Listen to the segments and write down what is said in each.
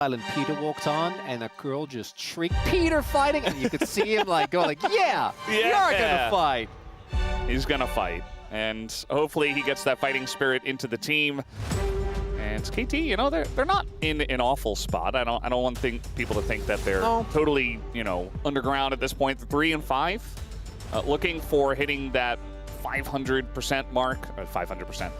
And Peter walked on, and a girl just shrieked, "Peter fighting!" And you could see him like go like, "Yeah, you're gonna fight." He's gonna fight, and hopefully he gets that fighting spirit into the team. And KT, you know, they're not in an awful spot. I don't want people to think that they're totally, you know, underground at this point. 3 and 5, looking for hitting that 500% mark, 500%,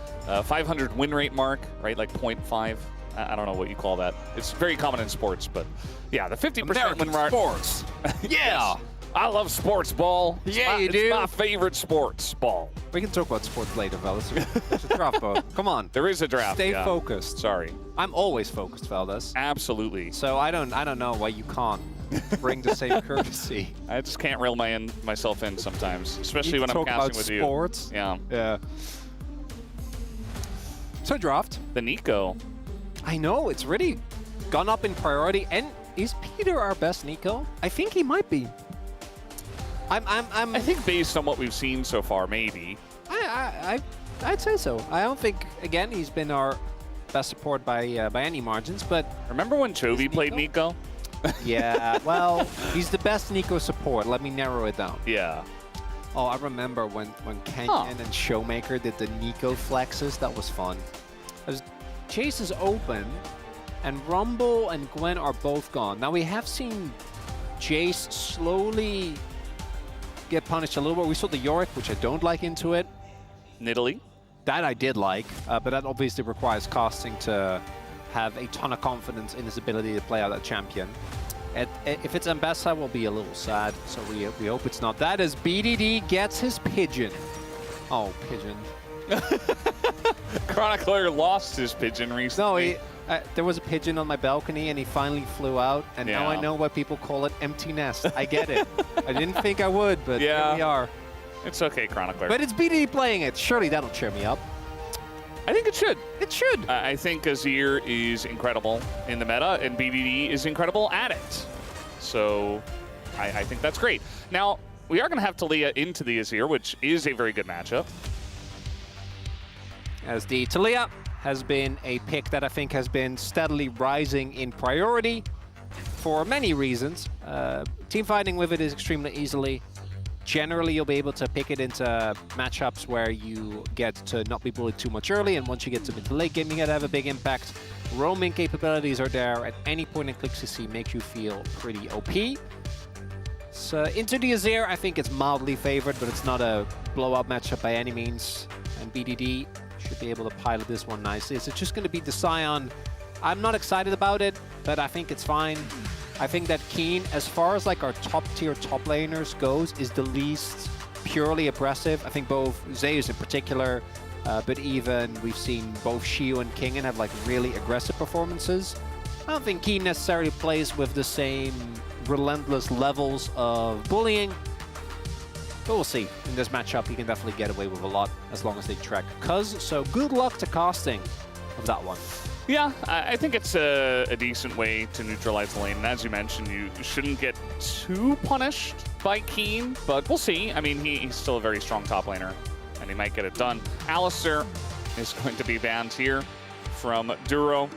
500 win rate mark, right? Like 0.5. I don't know what you call that. It's very common in sports, but yeah, the 50% win mark. Sports. Yeah, I love sports ball. Yeah, you do. It's my favorite sports ball. We can talk about sports later, fellas. There's a draft, ball. Come on. There is a draft. Stay focused. Sorry. I'm always focused, fellas. Absolutely. So I don't know why you can't bring the same courtesy. I just can't reel myself in sometimes, especially when I'm casting with you. Sports. Yeah. Yeah. So draft. The Nico. I know, it's really gone up in priority. And is Peter our best Nico? I think he might be. I think based on what we've seen so far, maybe. I'd say so. I don't think, again, he's been our best support by any margins, but... Remember when Chovy played Nico? Yeah, well, he's the best Nico support. Let me narrow it down. Yeah. Oh, I remember when Kenyon and Showmaker did the Nico flexes. That was fun. Chase is open, and Rumble and Gwen are both gone. Now, we have seen Jace slowly get punished a little bit. We saw the Yorick, which I don't like into it. Nidalee. That I did like, but that obviously requires casting to have a ton of confidence in his ability to play out that champion. If it's Ambessa, we'll be a little sad, so we hope it's not. That is BDD gets his pigeon. Oh, pigeon. Chronicler lost his pigeon recently. No, there was a pigeon on my balcony, and he finally flew out, and now I know why people call it empty nest. I get it. I didn't think I would, but here we are. It's okay, Chronicler. But it's BDD playing it. Surely that'll cheer me up. I think it should. It should. I think Azir is incredible in the meta, and BDD is incredible at it. So I think that's great. Now, we are going to have Taliyah into the Azir, which is a very good matchup. As the Taliyah has been a pick that I think has been steadily rising in priority for many reasons. Team fighting with it is extremely easily. Generally, you'll be able to pick it into matchups where you get to not be bullied too much early, and once you get to mid to late game, you get to have a big impact. Roaming capabilities are there at any point in click CC, make you feel pretty OP. So into the Azir, I think it's mildly favored, but it's not a blowout matchup by any means. And BDD should be able to pilot this one nicely. Is it just going to be the Sion? I'm not excited about it, but I think it's fine. I think that Keen, as far as like our top-tier top laners goes, is the least purely aggressive. I think both Zeus in particular, but even we've seen both Shio and Kingen have like really aggressive performances. I don't think Keen necessarily plays with the same relentless levels of bullying. But we'll see. In this matchup, he can definitely get away with a lot as long as they track Cuz. So good luck to casting of that one. Yeah, I think it's a decent way to neutralize the lane. And as you mentioned, you shouldn't get too punished by Keen, but we'll see. I mean, he's still a very strong top laner, and he might get it done. Alistair is going to be banned here from Duro.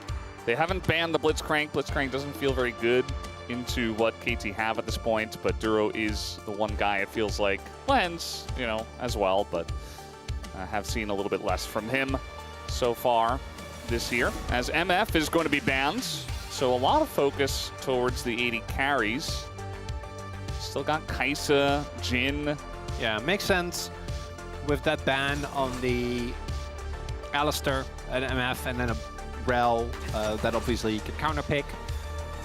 They haven't banned the Blitzcrank. Blitzcrank doesn't feel very good into what KT have at this point, but Duro is the one guy it feels like Lens, you know, as well, but I have seen a little bit less from him so far this year, as MF is going to be banned, so a lot of focus towards the 80 carries. Still got Kai'Sa, Jhin. Yeah, makes sense with that ban on the Alistair and MF, and then a Rel that obviously you could counterpick.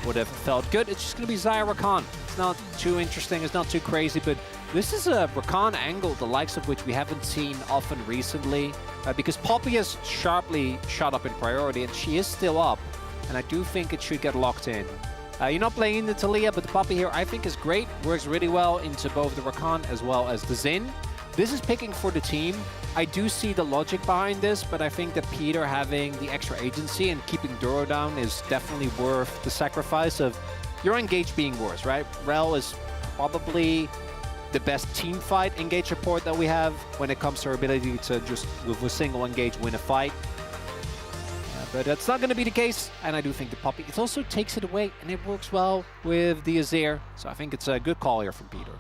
Would have felt good. It's just going to be Xayah Rakan. It's not too interesting, it's not too crazy, but this is a Rakan angle, the likes of which we haven't seen often recently, because Poppy has sharply shot up in priority, and she is still up, and I do think it should get locked in. You're not playing the Taliyah, but the Poppy here I think is great. Works really well into both the Rakan as well as the Xin. This is picking for the team. I do see the logic behind this, but I think that Peter having the extra agency and keeping Duro down is definitely worth the sacrifice of your engage being worse, right? Rel is probably the best team fight engage support that we have when it comes to our ability to just with a single engage win a fight. But that's not going to be the case, and I do think the Poppy, it also takes it away, and it works well with the Azir. So I think it's a good call here from Peter.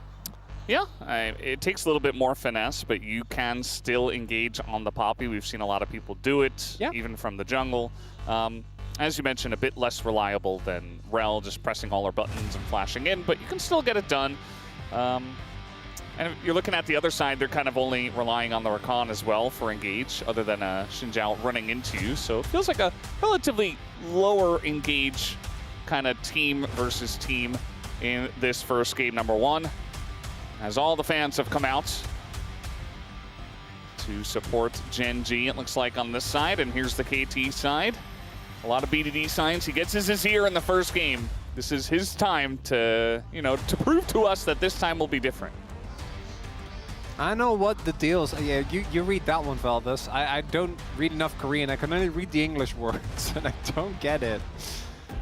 Yeah, it takes a little bit more finesse, but you can still engage on the Poppy. We've seen a lot of people do it, even from the jungle. As you mentioned, a bit less reliable than Rel, just pressing all her buttons and flashing in, but you can still get it done. And if you're looking at the other side, they're kind of only relying on the Rakan as well for engage, other than Xin Zhao running into you. So it feels like a relatively lower engage kind of team versus team in this first game number 1. As all the fans have come out to support GENG, it looks like, on this side. And here's the KT side. A lot of BDD signs. He gets his ear in the first game. This is his time to, to prove to us that this time will be different. I know what the deal is. Yeah, you read that one, Valdez. I don't read enough Korean. I can only read the English words, and I don't get it.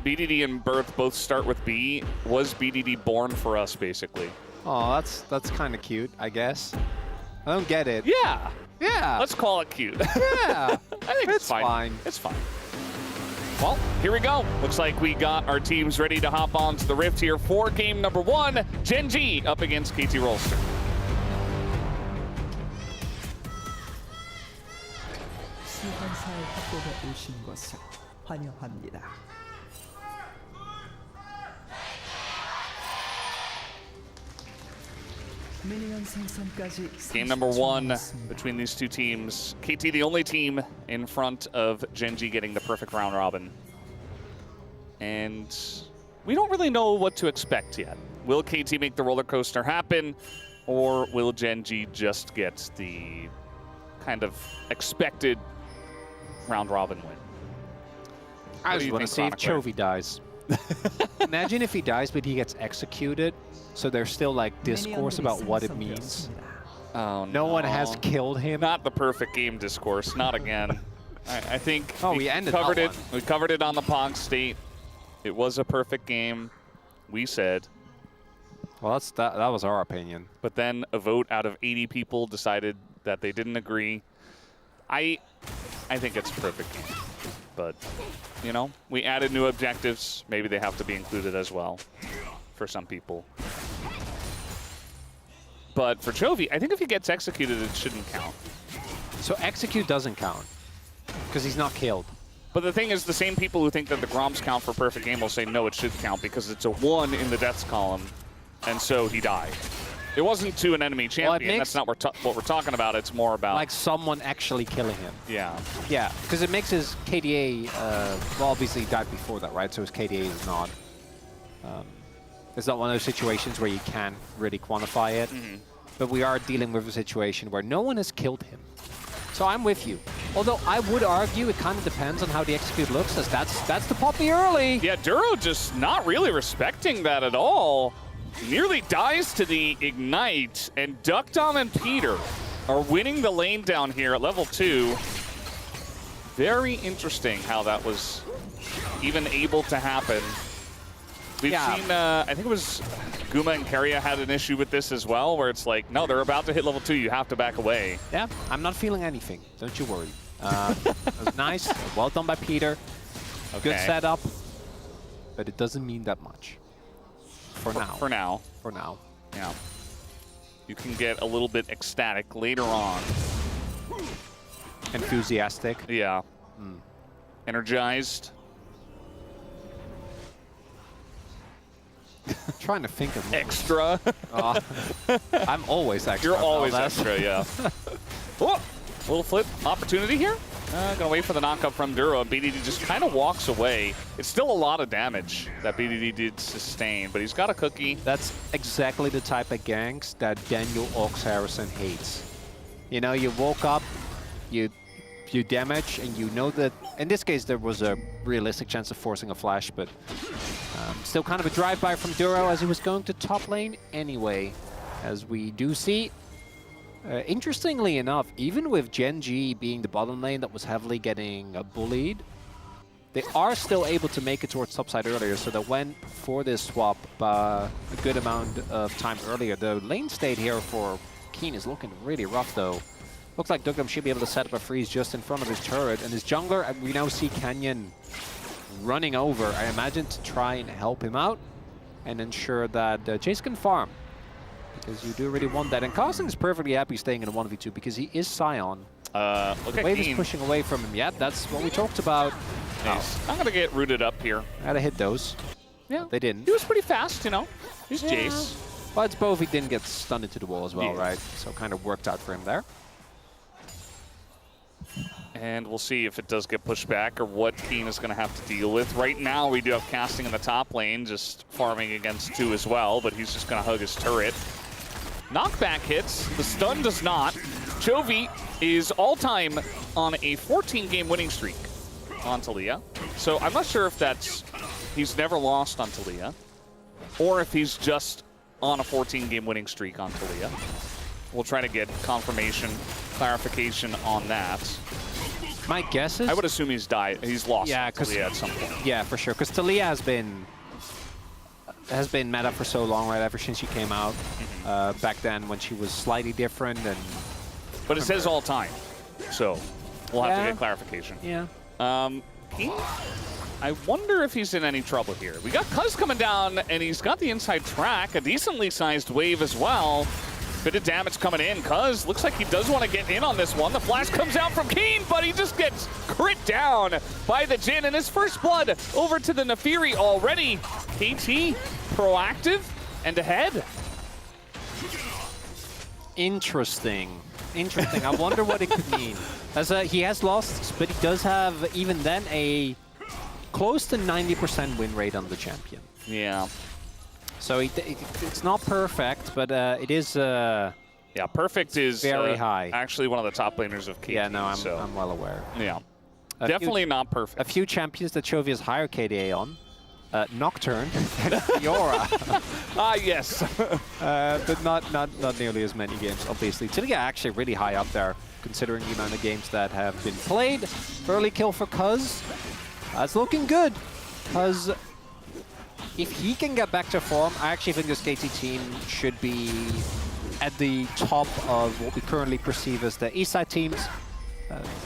BDD and Birth both start with B. Was BDD born for us, basically? Oh, that's kind of cute, I guess. I don't get it. Yeah. Yeah. Let's call it cute. Yeah. I think it's fine. It's fine. Well, here we go. Looks like we got our teams ready to hop onto the Rift here for game number 1. GENG up against KT Rolster. 수환사의 협곡에 오신 것을 환영합니다. Game number 1 between these two teams. KT, the only team in front of GENG getting the perfect round robin. And we don't really know what to expect yet. Will KT make the roller coaster happen, or will GENG just get the kind of expected round robin win? I just want to see if Chovy dies. Imagine if he dies, but he gets executed. So there's still like discourse about what it means. Oh, no one has killed him. Not the perfect game discourse. Not again. I think we covered it. We covered it on the Pog State. It was a perfect game, we said. Well, that was our opinion. But then a vote out of 80 people decided that they didn't agree. I think it's a perfect game. But, we added new objectives. Maybe they have to be included as well for some people. But for Chovy, I think if he gets executed, it shouldn't count. So execute doesn't count because he's not killed. But the thing is, the same people who think that the Groms count for perfect game will say, no, it should count because it's a 1 in the deaths column, and so he died. It wasn't to an enemy champion. Well, that's not what we're talking about. It's more about... like someone actually killing him. Yeah. Yeah, because it makes his KDA... well, obviously he died before that, right? So his KDA is not... it's not one of those situations where you can really quantify it. But we are dealing with a situation where no one has killed him. So I'm with you. Although I would argue it kind of depends on how the execute looks, as that's the Poppy early. Yeah, Duro just not really respecting that at all. Nearly dies to the Ignite, and Duckdom and Peter are winning the lane down here at level 2. Very interesting how that was even able to happen. We've seen, I think it was Guma and Keria had an issue with this as well, where it's like, no, they're about to hit level 2, you have to back away. Yeah, I'm not feeling anything, don't you worry. It was nice, well done by Peter. Okay. Good setup, but it doesn't mean that much. For now. For now. For now. Yeah. You can get a little bit ecstatic later on. Enthusiastic. Yeah. Energized. Trying to think of extra. I'm always extra. You're always extra, yeah. Oh, little flip opportunity here. Gonna wait for the knockup from Duro. BDD just kind of walks away. It's still a lot of damage that BDD did sustain, but he's got a cookie. That's exactly the type of ganks that Daniel Ox Harrison hates. You know, you woke up, you damage, and you know that, in this case, there was a realistic chance of forcing a flash, but still kind of a drive-by from Duro as he was going to top lane anyway, as we do see. Interestingly enough, even with GENG being the bottom lane that was heavily getting bullied, they are still able to make it towards topside earlier, so they went for this swap a good amount of time earlier. The lane state here for Keen is looking really rough, though. Looks like Dugdom should be able to set up a freeze just in front of his turret. And his jungler, we now see Canyon running over, I imagine, to try and help him out and ensure that Chase can farm. Because you do really want that. And Carson is perfectly happy staying in a 1v2 because he is Scion. Look at Wave Keen. is pushing away from him. Yeah, that's what we talked about. I'm going to get rooted up here. Gotta hit those. Yeah. They didn't. He was pretty fast, you know. He's Jace. Well, it's both. He didn't get stunned into the wall as well, Yeah. right? So kind of worked out for him there. And we'll see if it does get pushed back or what Keen is going to have to deal with. Right now, we do have Casting in the top lane, just farming against 2 as well, but he's just going to hug his turret. Knockback hits. The stun does not. Chovy is all-time on a 14-game winning streak on Taliyah. So I'm not sure if that's he's never lost on Taliyah or if he's just on a 14-game winning streak on Taliyah. We'll try to get confirmation, clarification on that. My guess is... I would assume he's lost Yeah, Taliyah at some point. Yeah, for sure. Because Taliyah has been meta for so long, right? Ever since she came out. Back then when she was slightly different. But it says all time. So we'll have to get clarification. Yeah. Keen, I wonder if he's in any trouble here. We got Cuz coming down, and he's got the inside track, a decently sized wave as well. Bit of damage coming in. Cuz looks like he does want to get in on this one. The flash comes out from Keen, but he just gets crit down by the Jhin, and his first blood over to the Nefiri already. KT proactive and ahead. Interesting. Interesting. I wonder what it could mean. As he has lost, but he does have, even then, a close to 90% win rate on the champion. Yeah. So it's not perfect, but it is... yeah, perfect is very high. Actually one of the top laners of KT. Yeah, no, I'm well aware. Yeah. Definitely not perfect. A few champions that Chovy has higher KDA on. Nocturne and Fiora. Yes. But not nearly as many games, obviously. Taliyah actually really high up there, considering the amount of games that have been played. Early kill for Cuz. That's looking good. Cuz, if he can get back to form, I actually think this KT team should be at the top of what we currently perceive as the Eastside teams.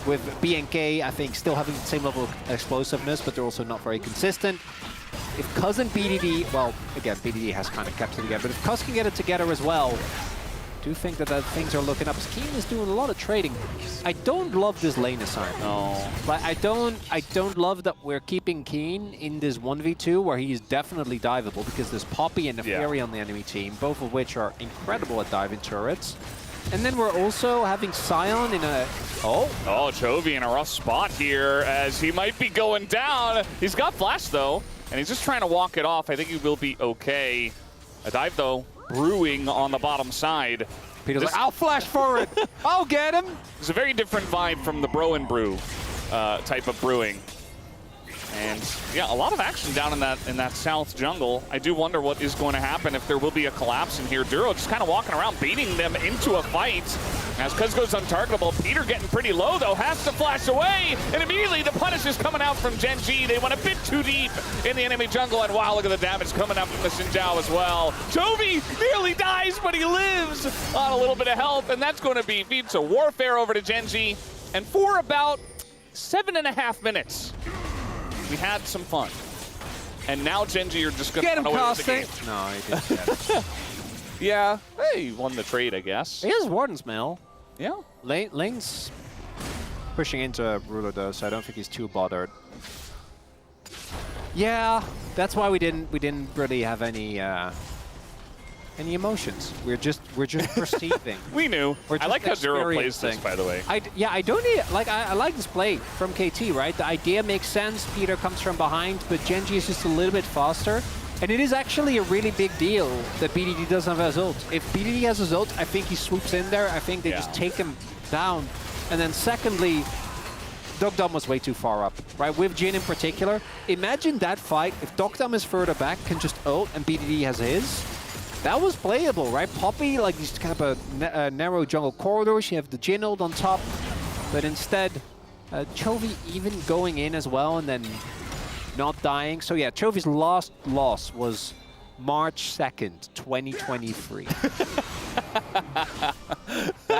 With BNK, I think, still having the same level of explosiveness, but they're also not very consistent. If Cuz and BDD, well, again, BDD has kind of kept it together, but if Cuz can get it together as well, I do think that things are looking up. Keen is doing a lot of trading. I don't love this lane assignment. No. Like, I don't love that we're keeping Keen in this 1v2 where he is definitely diveable, because there's Poppy and Nefiri on the enemy team, both of which are incredible at diving turrets. And then we're also having Scion in a... Oh, Chovy in a rough spot here as he might be going down. He's got flash, though, and he's just trying to walk it off. I think he will be okay. A dive, though, brewing on the bottom side. Peter's like, I'll flash forward. I'll get him. It's a very different vibe from the bro and brew type of brewing. And yeah, a lot of action down in that south jungle. I do wonder what is going to happen if there will be a collapse in here. Duro just kind of walking around, beating them into a fight. As Cuz goes untargetable, Peter getting pretty low though, has to flash away, and immediately the punish is coming out from GENG. They went a bit too deep in the enemy jungle, and wow, look at the damage coming up from the Xin Zhao as well. Chovy nearly dies, but he lives on a little bit of health, and that's going to be feats of warfare over to GENG. And for about 7.5 minutes, we had some fun. And now GENG are just going to run away with the game. No, he didn't get it. Yeah, hey, he won the trade, I guess. He has Warden's Mail. Yeah. Lane's pushing into Ruler though, so I don't think he's too bothered. Yeah, that's why we didn't really have any emotions. We're just perceiving. We knew. I like how Duro plays this, by the way. I don't need, like, I like this play from KT, right? The idea makes sense. Peter comes from behind, but GENG is just a little bit faster. And it is actually a really big deal that BDD doesn't have his ult. If BDD has his ult, I think he swoops in there. I think they just take him down. And then secondly, Dugdom was way too far up, right? With Jhin in particular. Imagine that fight. If Dugdom is further back, can just ult, and BDD has his. That was playable, right? Poppy, like, he's kind of a narrow jungle corridor. She have the Jhin ult on top. But instead, Chovy even going in as well, and then not dying. So yeah, Chovy's last loss was March 2nd, 2023.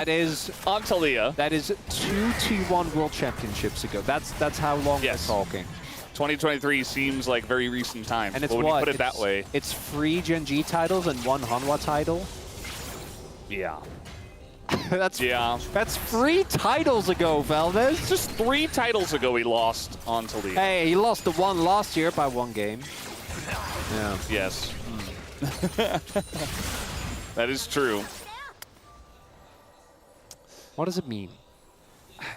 That is on Talia. That is 2 T1 World Championships ago. That's how long Yes. we're talking. 2023 seems like very recent times. And it's but when you put it that way, it's 3 GENG titles and 1 Hanwha title. yeah. That's 3 titles ago, Valdez. Just 3 titles ago he lost on Talia. Hey, he lost the one last year by 1 game. Yeah. Yes. That is true. What does it mean?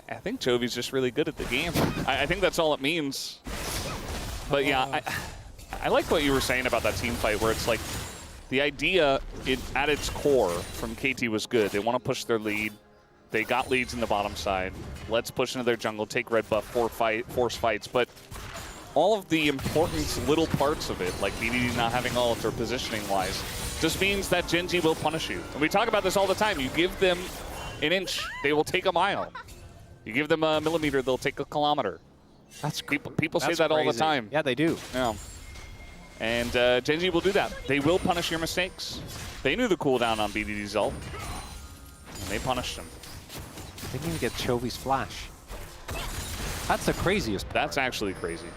I think Jovi's just really good at the game. I think that's all it means. But yeah, I like what you were saying about that team fight where it's like the idea at its core from KT was good. They want to push their lead. They got leads in the bottom side. Let's push into their jungle, take red buff, force fights. But all of the important little parts of it, like VOD not having ult or positioning-wise, just means that GENG will punish you. And we talk about this all the time. You give them an inch, they will take a mile. You give them a millimeter, they'll take a kilometer. That's people say that all the time. Yeah, they do. Yeah. And GENG will do that. They will punish your mistakes. They knew the cooldown on VOD's ult, and they punished him. They didn't even get Chovy's flash. That's the craziest part. That's actually crazy.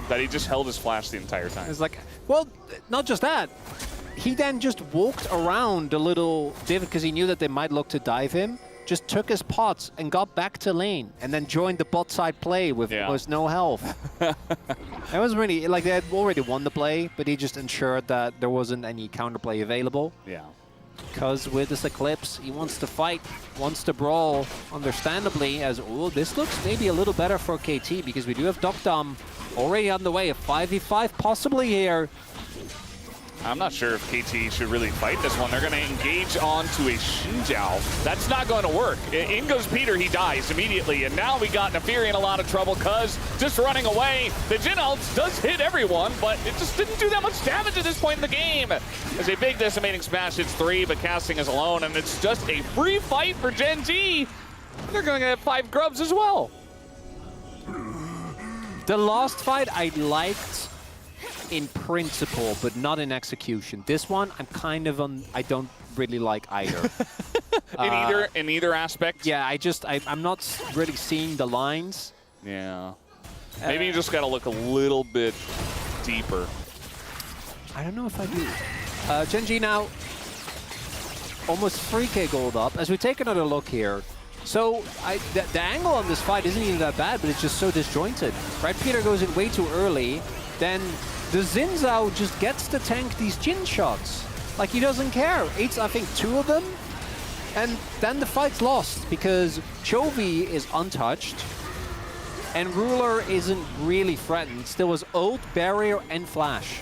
That he just held his flash the entire time. It's like, well, not just that. He then just walked around a little divot because he knew that they might look to dive him. Just took his pots and got back to lane, and then joined the bot side play with almost no health. It was really, like, they had already won the play, but he just ensured that there wasn't any counterplay available. Yeah. Because with this Eclipse, he wants to fight, wants to brawl, understandably, as, oh, this looks maybe a little better for KT, because we do have Dokdom already on the way, a 5v5 possibly here. I'm not sure if KT should really fight this one. They're going to engage onto a Xinjiao. That's not going to work. In goes Peter, he dies immediately. And now we got Nefiri in a lot of trouble because just running away. The Jin ult does hit everyone, but it just didn't do that much damage at this point in the game. As a big decimating smash hits 3, but casting is alone, and it's just a free fight for GENG. They're going to get 5 grubs as well. The last fight I liked in principle, but not in execution. This one, I'm kind of on. I don't really like either. in either aspect. Yeah, I'm not really seeing the lines. Yeah. Maybe you just got to look a little bit deeper. I don't know if I do. GENG now almost 3k gold up. As we take another look here. So the angle on this fight isn't even that bad, but it's just so disjointed. Right, Peter goes in way too early. Then the Xin Zhao just gets to tank these Jin shots. Like, he doesn't care. Eats, I think, 2 of them. And then the fight's lost because Chovy is untouched. And Ruler isn't really threatened. Still has ult, barrier, and flash.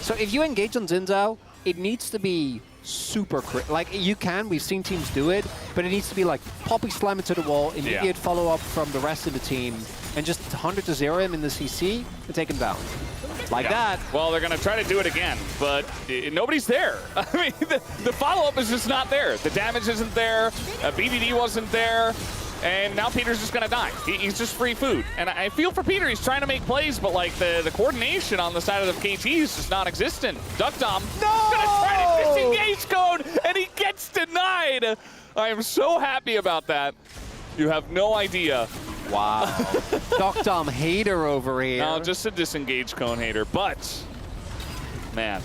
So if you engage on Xin Zhao, it needs to be super quick. Like, you can, we've seen teams do it, but it needs to be like poppy slam into the wall, immediate follow-up from the rest of the team, and just 100-0 him in the CC and take him down. Like that. Well, they're going to try to do it again, but nobody's there. I mean, the follow-up is just not there. The damage isn't there. VOD wasn't there. And now Peter's just going to die. He's just free food. And I feel for Peter. He's trying to make plays, but like the coordination on the side of the KT is just non-existent. Dokdom going to try to disengage code, and he gets denied. I am so happy about that. You have no idea. Wow. Dokdom hater over here. No, just a disengaged cone hater, but man.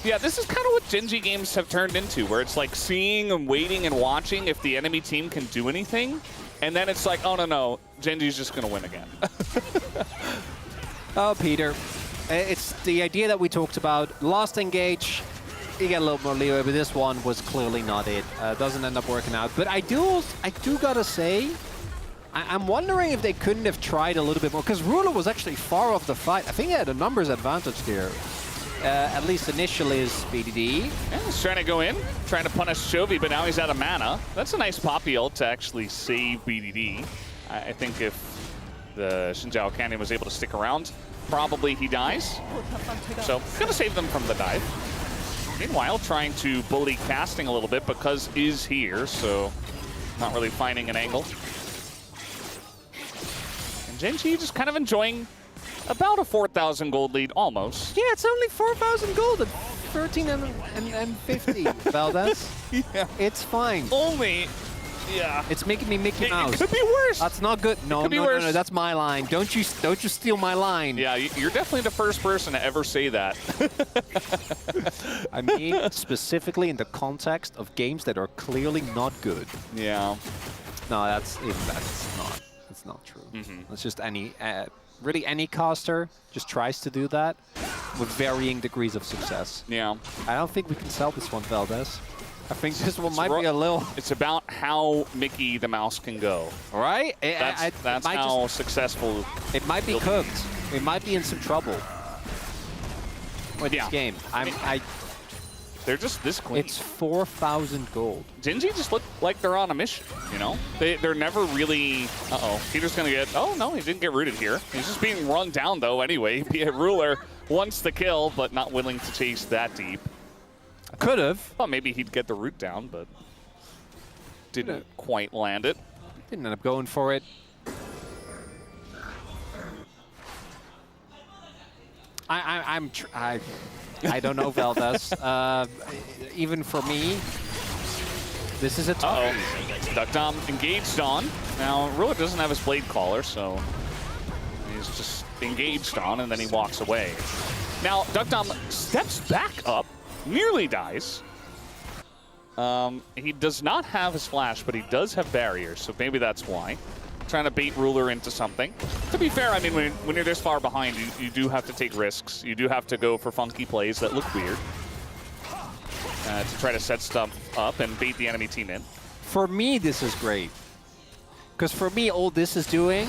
Yeah, this is kind of what GENG games have turned into, where it's like seeing and waiting and watching if the enemy team can do anything, and then it's like, oh no, GENG's just going to win again. Oh, Peter. It's the idea that we talked about. Last engage, you get a little more leeway, but this one was clearly not it. Doesn't end up working out. But I do gotta say, I'm wondering if they couldn't have tried a little bit more, because Ruler was actually far off the fight. I think he had a numbers advantage here. At least initially is VOD. Yeah, he's trying to go in, trying to punish Chovy, but now he's out of mana. That's a nice poppy ult to actually save VOD. I think if the Xinjiao Canyon was able to stick around, probably he dies. So, gonna save them from the dive. Meanwhile, trying to bully casting a little bit because is here, so not really finding an angle. And GENG just kind of enjoying about a 4,000 gold lead, almost. Yeah, it's only 4,000 gold and 13 and 50, Valdez. Yeah. It's fine. Only. Yeah. It's making me Mickey Mouse. It could be worse. That's not good. No, could be no, worse. no, that's my line. Don't you steal my line. Yeah, you're definitely the first person to ever say that. I mean, specifically in the context of games that are clearly not good. Yeah. No, that's not true. It's just really any caster just tries to do that with varying degrees of success. Yeah. I don't think we can sell this one, Valdez. I think this one might be a little... It's about how Mickey the Mouse can go. Right? That's how successful... It might be cooked. It might be in some trouble with this game. They're just this clean. It's 4,000 gold. GENG just look like they're on a mission, you know? They're never really... Uh-oh. Peter's going to get... Oh, no, he didn't get rooted here. He's just being run down, though, anyway. Ruler wants the kill, but not willing to chase that deep. Could have. Thought maybe he'd get the root down, but didn't quite land it. Didn't end up going for it. I don't know, Valdez. Even for me, this is a tough. Duckdom engaged on. Now, Ruler doesn't have his blade caller, so he's just engaged on, and then he walks away. Now, Duckdom steps back up, nearly dies. He does not have his flash, but he does have barriers, so maybe that's why. Trying to bait Ruler into something. To be fair, I mean, when you're this far behind, you do have to take risks. You do have to go for funky plays that look weird to try to set stuff up and bait the enemy team in. For me, this is great. Because for me, all this is doing...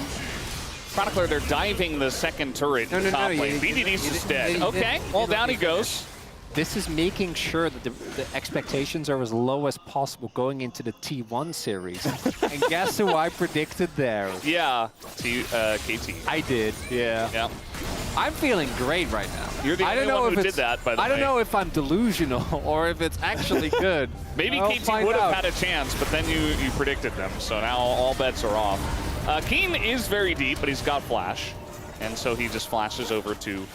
Chronicler, they're diving the second turret in the top lane. BDD's just dead. Okay, well, down he goes. This is making sure that the expectations are as low as possible going into the T1 series. And guess who I predicted there? Yeah, KT. I did, yeah. Yeah. I'm feeling great right now. You're the only one who did that, by the way. I don't know if I'm delusional or if it's actually good. Maybe KT would have had a chance, but then you predicted them, so now all bets are off. Keen is very deep, but he's got flash, and so he just flashes over to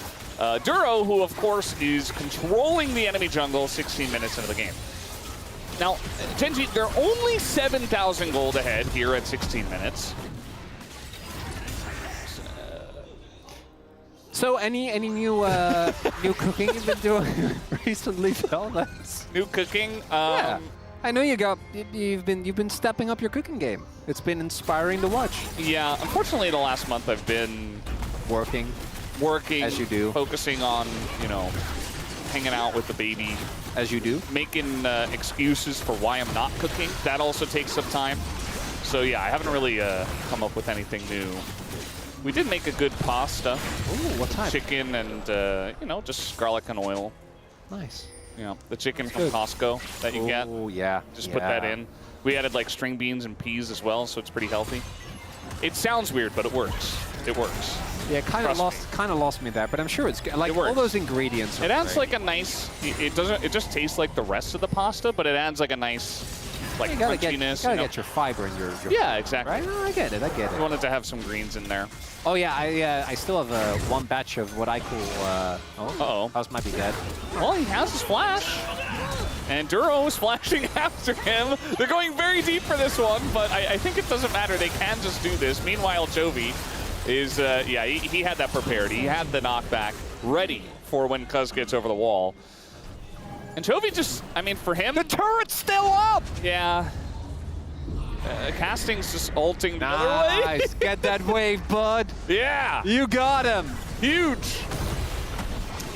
Duro, who of course is controlling the enemy jungle 16 minutes into the game. Now, GENG, they're only 7,000 gold ahead here at 16 minutes. So, any new new cooking you've been doing recently, Phil? New cooking? Yeah. I know you've been stepping up your cooking game. It's been inspiring to watch. Yeah, unfortunately, the last month I've been working as you do, focusing on, you know, hanging out with the baby, as you do, making excuses for why I'm not cooking. That also takes some time. So yeah, I haven't really come up with anything new. We did make a good pasta. Ooh, what type? Chicken and you know, just garlic and oil. Nice. You know, the chicken from Costco that you get. Oh yeah. Just put that in. We added like string beans and peas as well, so it's pretty healthy. It sounds weird, but it works. It works. Yeah, kind of lost me there, but I'm sure it's like all those ingredients. It adds like a nice. It doesn't. It just tastes like the rest of the pasta, but it adds like a nice, like crunchiness. You gotta get your fiber in your yeah, exactly. Right? No, I get it. I get it. We wanted to have some greens in there. Oh yeah, I still have one batch of what I call. House might be dead. Well, he has his flash, and Duro is flashing after him. They're going very deep for this one, but I think it doesn't matter. They can just do this. Meanwhile, Chovy is yeah, he had that prepared. He had the knockback ready for when Cuz gets over the wall. And Chovy just, I mean, for him, the turret's still up. Yeah. Casting's just ulting the other way. Nice. Get that wave, bud. Yeah. You got him. Huge.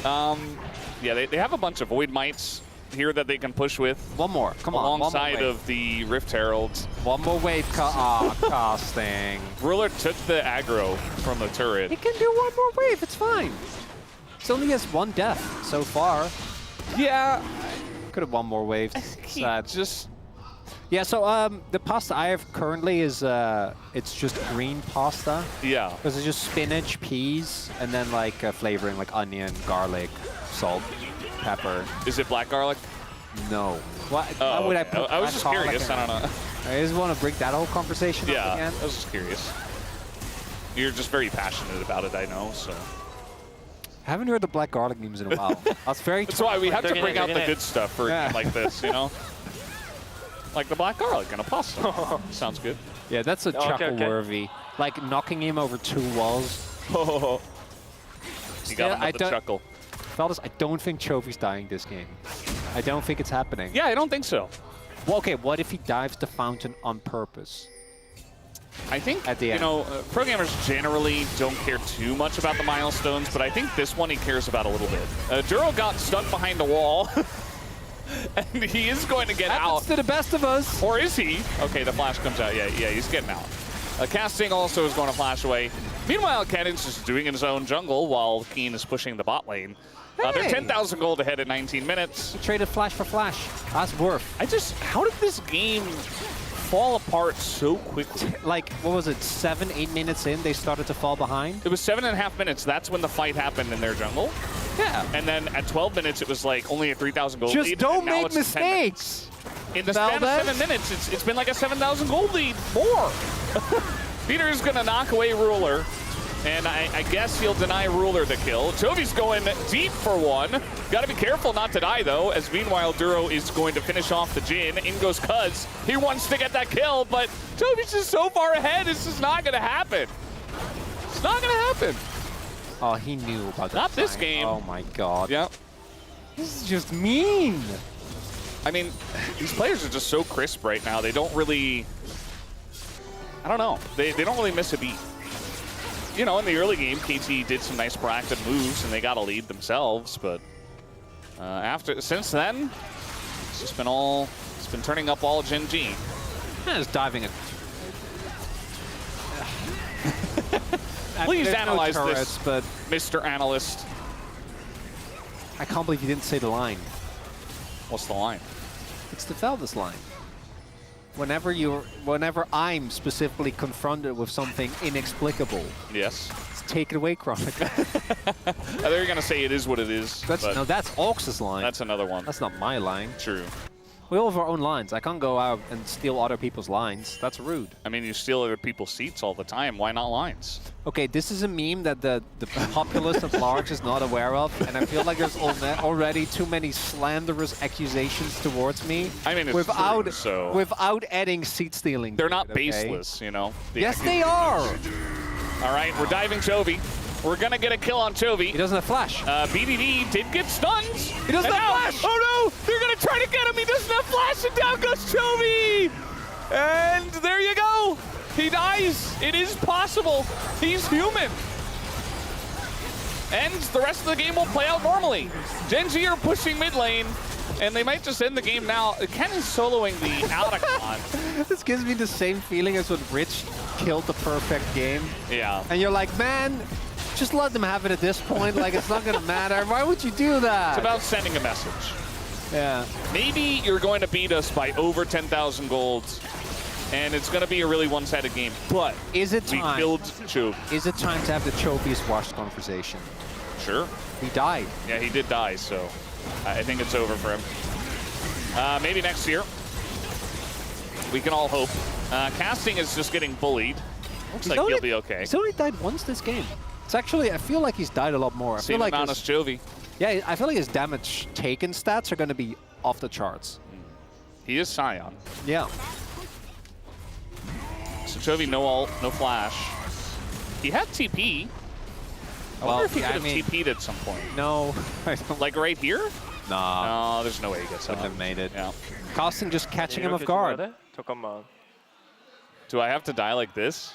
Yeah, they have a bunch of Void Mites here that they can push with. One more. Come on. Alongside of the Rift Heralds. One more wave. Casting. Ruler took the aggro from the turret. He can do one more wave. It's fine. He only has one death so far. Yeah. Could have one more wave. Sad. Just... Yeah, so the pasta I have currently is it's just green pasta. Yeah. Because it's just spinach, peas, and then like flavoring like onion, garlic, salt, pepper. Is it black garlic? No. Why would I put I was just curious. I don't know. I just want to bring that whole conversation up again. I was just curious. You're just very passionate about it, I know, so. Haven't heard the black garlic memes in a while. That's very. That's why we have to bring out the gonna- good stuff for a game like this, you know? Like the black garlic and a pasta. Sounds good. Yeah, that's a Okay, chuckle-worthy. Like knocking him over 2 walls. You Still, got him with the chuckle. Fellas, I don't think Chovy's dying this game. I don't think it's happening. Yeah, I don't think so. Well, okay, what if he dives the fountain on purpose? I think, At the you end. know, pro gamers generally don't care too much about the milestones, but I think this one he cares about a little bit. Duro got stuck behind a wall, and he is going to get Happens out. to the best of us. Or is he? Okay, the flash comes out. Yeah, he's getting out. Casting also is going to flash away. Meanwhile, Cannon's just doing his own jungle while Keen is pushing the bot lane. They're Hey. 10,000 gold ahead at 19 minutes. He traded flash for flash. That's worth. How did this game fall apart so quickly? Like, what was it, 7, 8 minutes in, they started to fall behind? It was 7.5 minutes. That's when the fight happened in their jungle. Yeah. And then at 12 minutes, it was like only a 3,000 gold Just lead. don't and now make it's 10 minutes. mistakes. In the span of Valdez? 7 minutes, it's been like a 7,000 gold lead. More. Peter's going to knock away Ruler. And I guess he'll deny Ruler the kill. Chovy's going deep for one. Got to be careful not to die, though, as meanwhile, Duro is going to finish off the Jin. In goes Cuz. He wants to get that kill, but Chovy's just so far ahead, it's just not going to happen. It's not going to happen. Oh, he knew about that. Not this sign. game. Oh my god. Yeah. This is just mean. I mean, these players are just so crisp right now. They don't really... I don't know. They don't really miss a beat. You know, in the early game, KT did some nice proactive moves, and they got a lead themselves. But since then, it's been turning up all Gen G. Just diving it. Please There's analyze no this, turrets, but Mr. Analyst. I can't believe you didn't say the line. What's the line? It's the Valdez line. Whenever I'm specifically confronted with something inexplicable, Yes. take it away, Chronic. They're going to say it is what it is. but No, that's Aux's line. that's another one. That's not my line. True. We all have our own lines. I can't go out and steal other people's lines. That's rude. I mean, you steal other people's seats all the time. Why not lines? Okay, this is a meme that the populace at large is not aware of, and I feel like there's already too many slanderous accusations towards me. I mean, it's without true, so... without adding seat stealing. They're to not it, okay? baseless, you know? Yes, they are. All right, we're diving Chovy. We're going to get a kill on He Chovy. doesn't have flash. BDD did get stunned. He doesn't And have now- flash. Oh, no. They're going to try to get him. He doesn't have flash, and down goes Chovy. And there you go. He dies. It is possible. He's human. And the rest of the game will play out normally. Gen G are pushing mid lane, and they might just end the game now. Ken is soloing the Alacon. This gives me the same feeling as when Rich killed the perfect game. Yeah. And you're like, man, just let them have it at this point. Like, it's not going to matter. Why would you do that? It's about sending a message. Yeah. Maybe you're going to beat us by over 10,000 golds, and it's going to be a really one-sided game. But Is it we time? killed Chove. Is it time to have the Chovius washed conversation? Sure. He died. Yeah, he did die, so I think it's over for him. Maybe next year. We can all hope. Casting is just getting bullied. Looks like he'll be okay. He's only died once this game. It's actually, I feel like he's died a lot more. I Same feel like amount as Chovy. yeah, I feel like his damage taken stats are going to be off the charts. He is Scion. Yeah. So Chovy, no ult, no flash. He had TP. I wonder if he could have TP'd at some point. No, I don't. Like right here? Nah, No, there's no way he gets up. wouldn't have made it. Yeah. Casting just catching him off guard. 잠깐만. Do I have to die like this?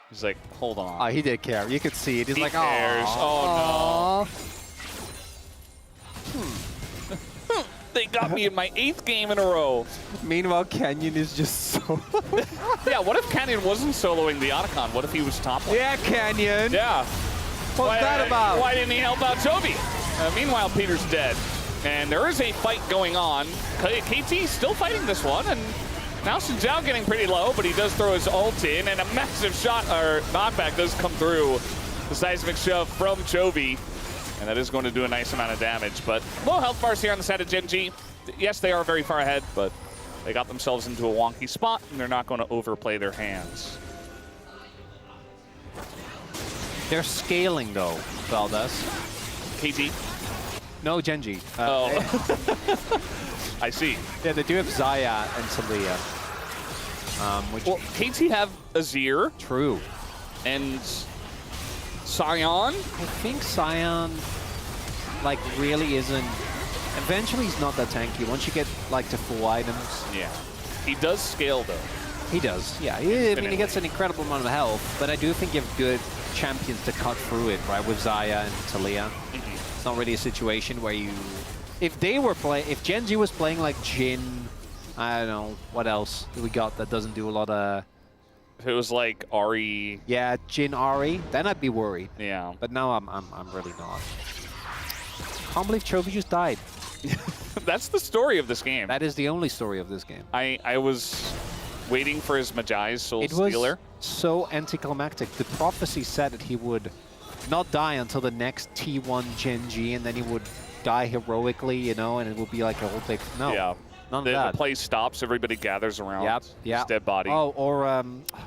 He's like, hold on. Oh, he did care. You could see it. He's He like, cares. oh They got me in my 8th game in a row. Meanwhile, Canyon is just so. Yeah, what if Canyon wasn't soloing the Otacon? What if he was top lane? Yeah, Canyon. Yeah. What's that about? Why didn't he help out Chovy? Meanwhile, Peter's dead. And there is a fight going on. KT still fighting this one, and now Xin Zhao getting pretty low, but he does throw his ult in, and a massive shot, or knockback does come through. The seismic shove from Chovy, and that is going to do a nice amount of damage. But low health bars here on the side of Gen G. Yes, they are very far ahead, but they got themselves into a wonky spot, and they're not going to overplay their hands. They're scaling though, Valdez. KT? No, Genji. Oh. I see. Yeah, they do have Zaya and Talia. Which Well, KT have Azir true. and Sion. I think Sion, like, really isn't. Eventually, he's not that tanky. Once you get like to full items, Yeah. He does scale though. he does. Yeah, I mean, he gets an incredible amount of health, but I do think you have good champions to cut through it, right? With Zaya and Talia, it's not really a situation where you. If they were if Genji was playing like Jin, I don't know what else we got that doesn't do a lot of. If it was like Ari, Yeah, Jin Ari, then I'd be worried. yeah. But now I'm really not. Can't believe Chovy just died. That's the story of this game. That is the only story of this game. I was waiting for his Majai's Soul It was Stealer. so anticlimactic. The prophecy said that he would not die until the next T1 Genji, and then he would die heroically, you know, and it would be like a whole big no. Yeah. None of The that. play stops, everybody gathers around Yep, his yeah. dead body. Oh, or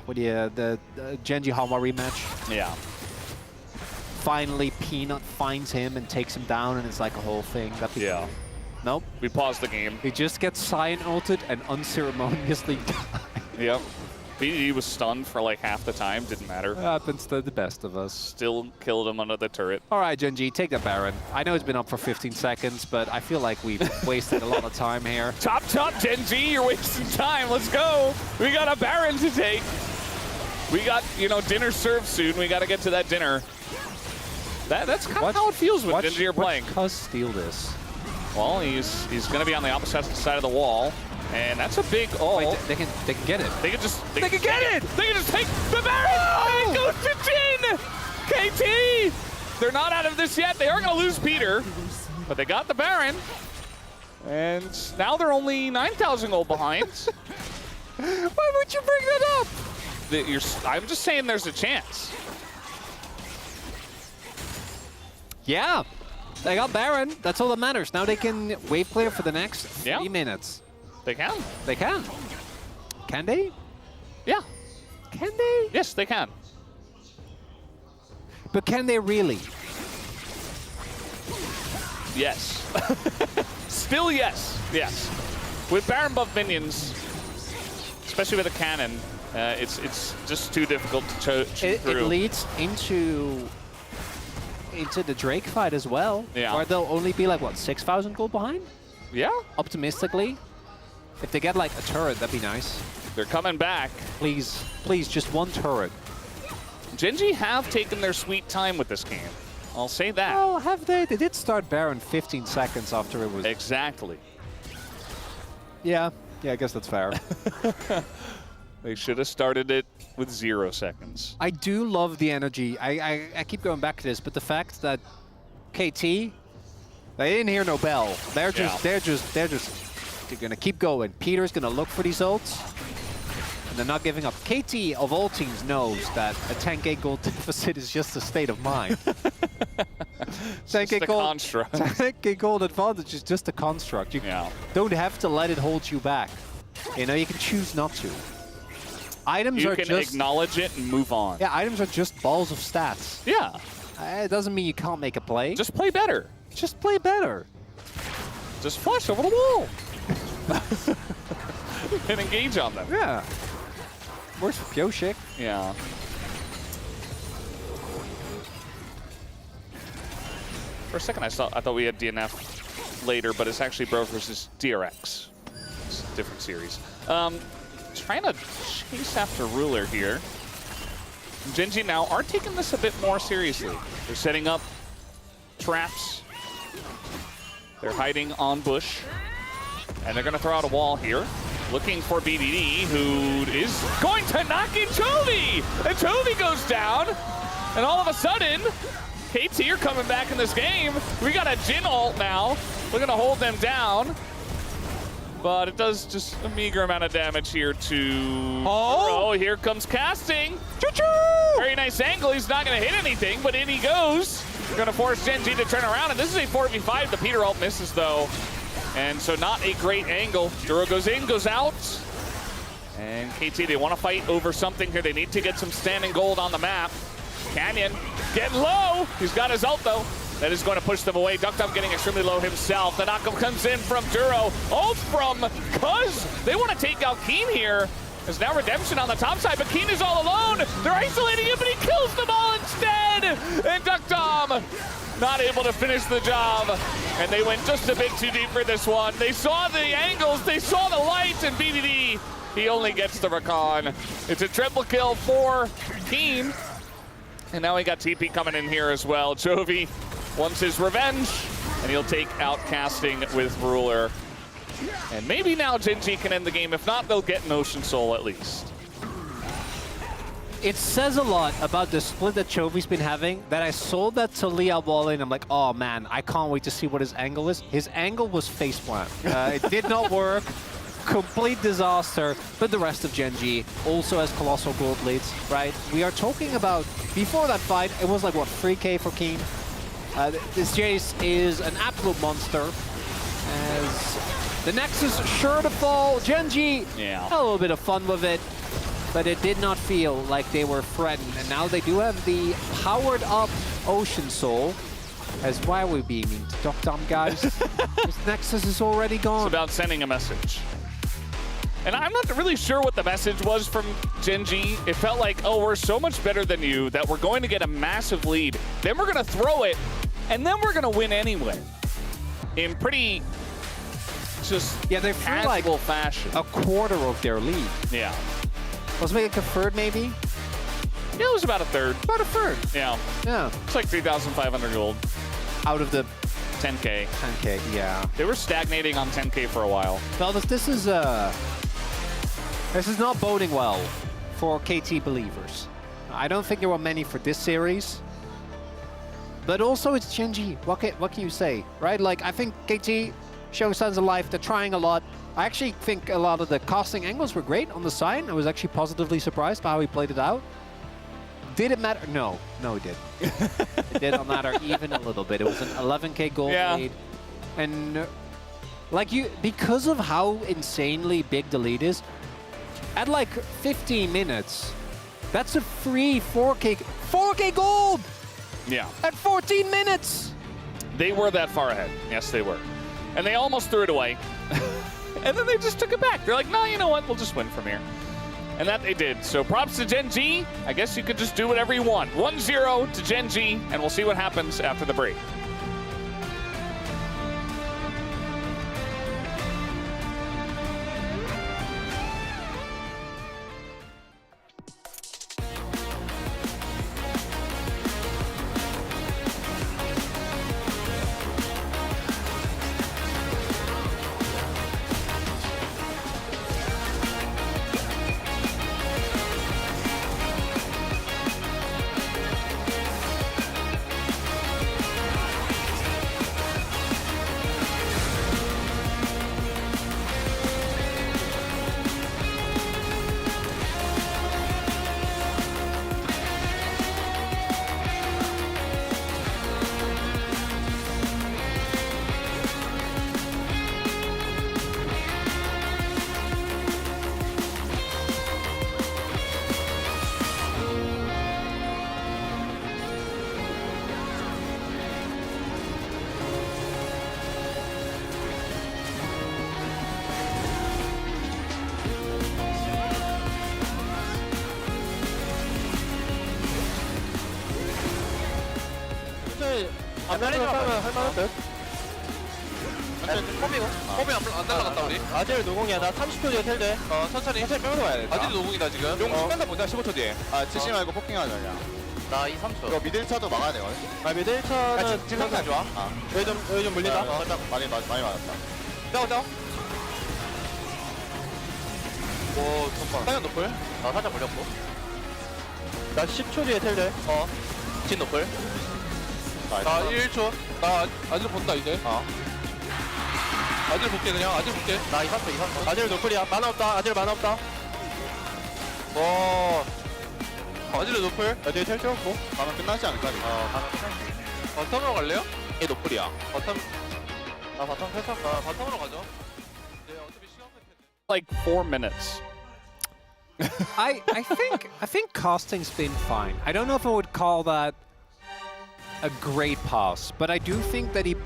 what do you the Genji Hanwha rematch? Yeah. Finally, Peanut finds him and takes him down, and it's like a whole thing. That'd be Yeah. cool. Nope. We paused the game. He just gets Sion ulted and unceremoniously dies. Yep. He was stunned for like half the time, didn't matter. Happens to the best of us. Still killed him under the turret. All right, Genji, take the Baron. I know it's been up for 15 seconds, but I feel like we've wasted a lot of time here. Top, Genji, you're wasting time. Let's go. We got a Baron to take. We got, you know, dinner served soon. We got to get to that dinner. That's kind of how it feels when Genji are playing. Watch Cuz steal this. Well, he's going to be on the opposite side of the wall, and that's a big ult. Wait, they can get it. They can just They can get it! They can just take the Baron. And it goes to Jin. KT. They're not out of this yet. They are going to lose Peter, but they got the Baron, and now they're only 9,000 gold behind. Why would you bring that up? I'm just saying there's a chance. Yeah, they got Baron. That's all that matters. Now they can wave clear for the next 3 minutes. They can. They can. Can they? Yeah. Can they? Yes, they can. But can they really? Yes. Still yes. Yes. With Baron buff minions, especially with a cannon, it's just too difficult to shoot through. It leads into the Drake fight as well. Yeah. Where they'll only be like, what, 6,000 gold behind? Yeah. Optimistically. If they get like a turret, that'd be nice. They're coming back. Please, please, just one turret. Genji have taken their sweet time with this game. I'll say that. Oh, have they? They did start Baron 15 seconds after it was... Exactly. Yeah, I guess that's fair. They should have started it with 0 seconds. I do love the energy. I keep going back to this, but the fact that KT, they didn't hear no bell. They're gonna keep going. Peter's gonna look for these ults, and they're not giving up. KT of all teams knows that a 10k gold deficit is just a state of mind. 10k gold, construct. 10k gold advantage is just a construct. You don't have to let it hold you back. You know, you can choose not to. Items You are can just acknowledge it and move on. yeah. Items are just balls of stats. Yeah. It doesn't mean you can't make a play. Just play better. Just play better. Just flash over the wall. And engage on them. Yeah. Works for Pyoshik. Yeah. For a second, I thought we had DNF later, but it's actually Bro versus DRX. It's a different series. Trying to chase after Ruler here. Genji now are taking this a bit more seriously. They're setting up traps. They're hiding on bush. And they're going to throw out a wall here. Looking for BDD, who is going to knock in Chovy! And Chovy goes down. And all of a sudden, KT are coming back in this game. We got a Jin ult now. We're going to hold them down. But it does just a meager amount of damage here to... Oh, here comes casting. Choo-choo! Very nice angle. He's not going to hit anything, but in he goes. We're going to force Genji to turn around, and this is a 4v5. The Peter ult misses, though. And so not a great angle. Duro goes in, goes out. And KT, they want to fight over something here. They need to get some standing gold on the map. Canyon getting low. He's got his ult, though. That is going to push them away. Duckdom getting extremely low himself. The knockup comes in from Duro. Ult from Cuz. They want to take out Keen here. There's now Redemption on the top side, but Keen is all alone. They're isolating him, but he kills them all instead. And Duckdom not able to finish the job. And they went just a bit too deep for this one. They saw the angles, they saw the lights, and BDD, he only gets the recon. It's a triple kill for Keen. And now we got TP coming in here as well. Jovi wants his revenge, and he'll take out casting with Ruler. And maybe now GENG can end the game. If not, they'll get an Ocean Soul at least. It says a lot about the split that Chovi's been having that I saw that Talia wall in. I'm like, oh man, I can't wait to see what his angle is. His angle was faceplant. It did not work. Complete disaster. But the rest of GENG also has colossal gold leads, right? We are talking about, before that fight, it was like, what, 3K for Keen? This Jace is an absolute monster. As the Nexus sure to fall. GENG had a little bit of fun with it, but it did not feel like they were threatened. And now they do have the powered up Ocean Soul. As why are we being mean to Duckdom, guys? This Nexus is already gone. It's about sending a message. And I'm not really sure what the message was from GENG. It felt like, oh, we're so much better than you that we're going to get a massive lead. Then we're going to throw it, and then we're going to win anyway. In pretty just they feel like fashion. a quarter of their lead. Yeah. Was it like a third, maybe? Yeah, it was about a third. About a third. Yeah. Yeah. It's like 3,500 gold. Out of the 10K. 10K, yeah. They were stagnating on 10K for a while. Well, this is not boding well for KT believers. I don't think there were many for this series. But also it's GENG. What can you say, right? Like, I think KT showing signs of life. They're trying a lot. I actually think a lot of the casting angles were great on the side. I was actually positively surprised by how he played it out. Did it matter? No, it didn't. It did not matter even a little bit. It was an 11K gold lead. And like because of how insanely big the lead is, at like 15 minutes, that's a free 4K gold! Yeah. At 14 minutes! They were that far ahead. Yes, they were. And they almost threw it away. And then they just took it back. They're like, no, you know what? We'll just win from here. And that they did. So props to GENG. I guess you could just do whatever you want. 1-0 to GENG, and we'll see what happens after the break. 앞면에서 하면 할만할 듯. 펌이 안 날라갔다 우리. 아젤 노공이야. 나 30초 뒤에 텔 돼. 천천히. 빼면서 와야 돼. 아직도 노공이다 지금. 용 뺀다 보자. 15초 뒤에. 지시 말고 포킹하자 그냥. 나 3초. 이거 미드 1차도 막아야 되거든. 미드 1차는 지금 상태 안 좋아. 여기 좀 물린다. 살짝 많이 맞았다. 짜오. 오, 잠깐. 사연 노플. 나 살짝 물렸고. 나 10초 뒤에 텔 돼. 진 노플. 나 1초. 나 아직 본다 이제. 아직 볼게 그냥. 아직 볼게. 나 2-3초. 아젤 노플이야. 만화 없다. 아젤 만화 없다. 아직 노플. 나 뒤에 텔 채웠고. 가면 끝나지 않을까? 바텀으로 갈래요? 얘 노플이야. 바텀. 나 바텀 탈탔다. 바텀으로 가죠. 네, 어차피 시간 뺄 텐데. Like 4 minutes. I think casting's been fine. I don't know if I would call that a great pass, but I do think that he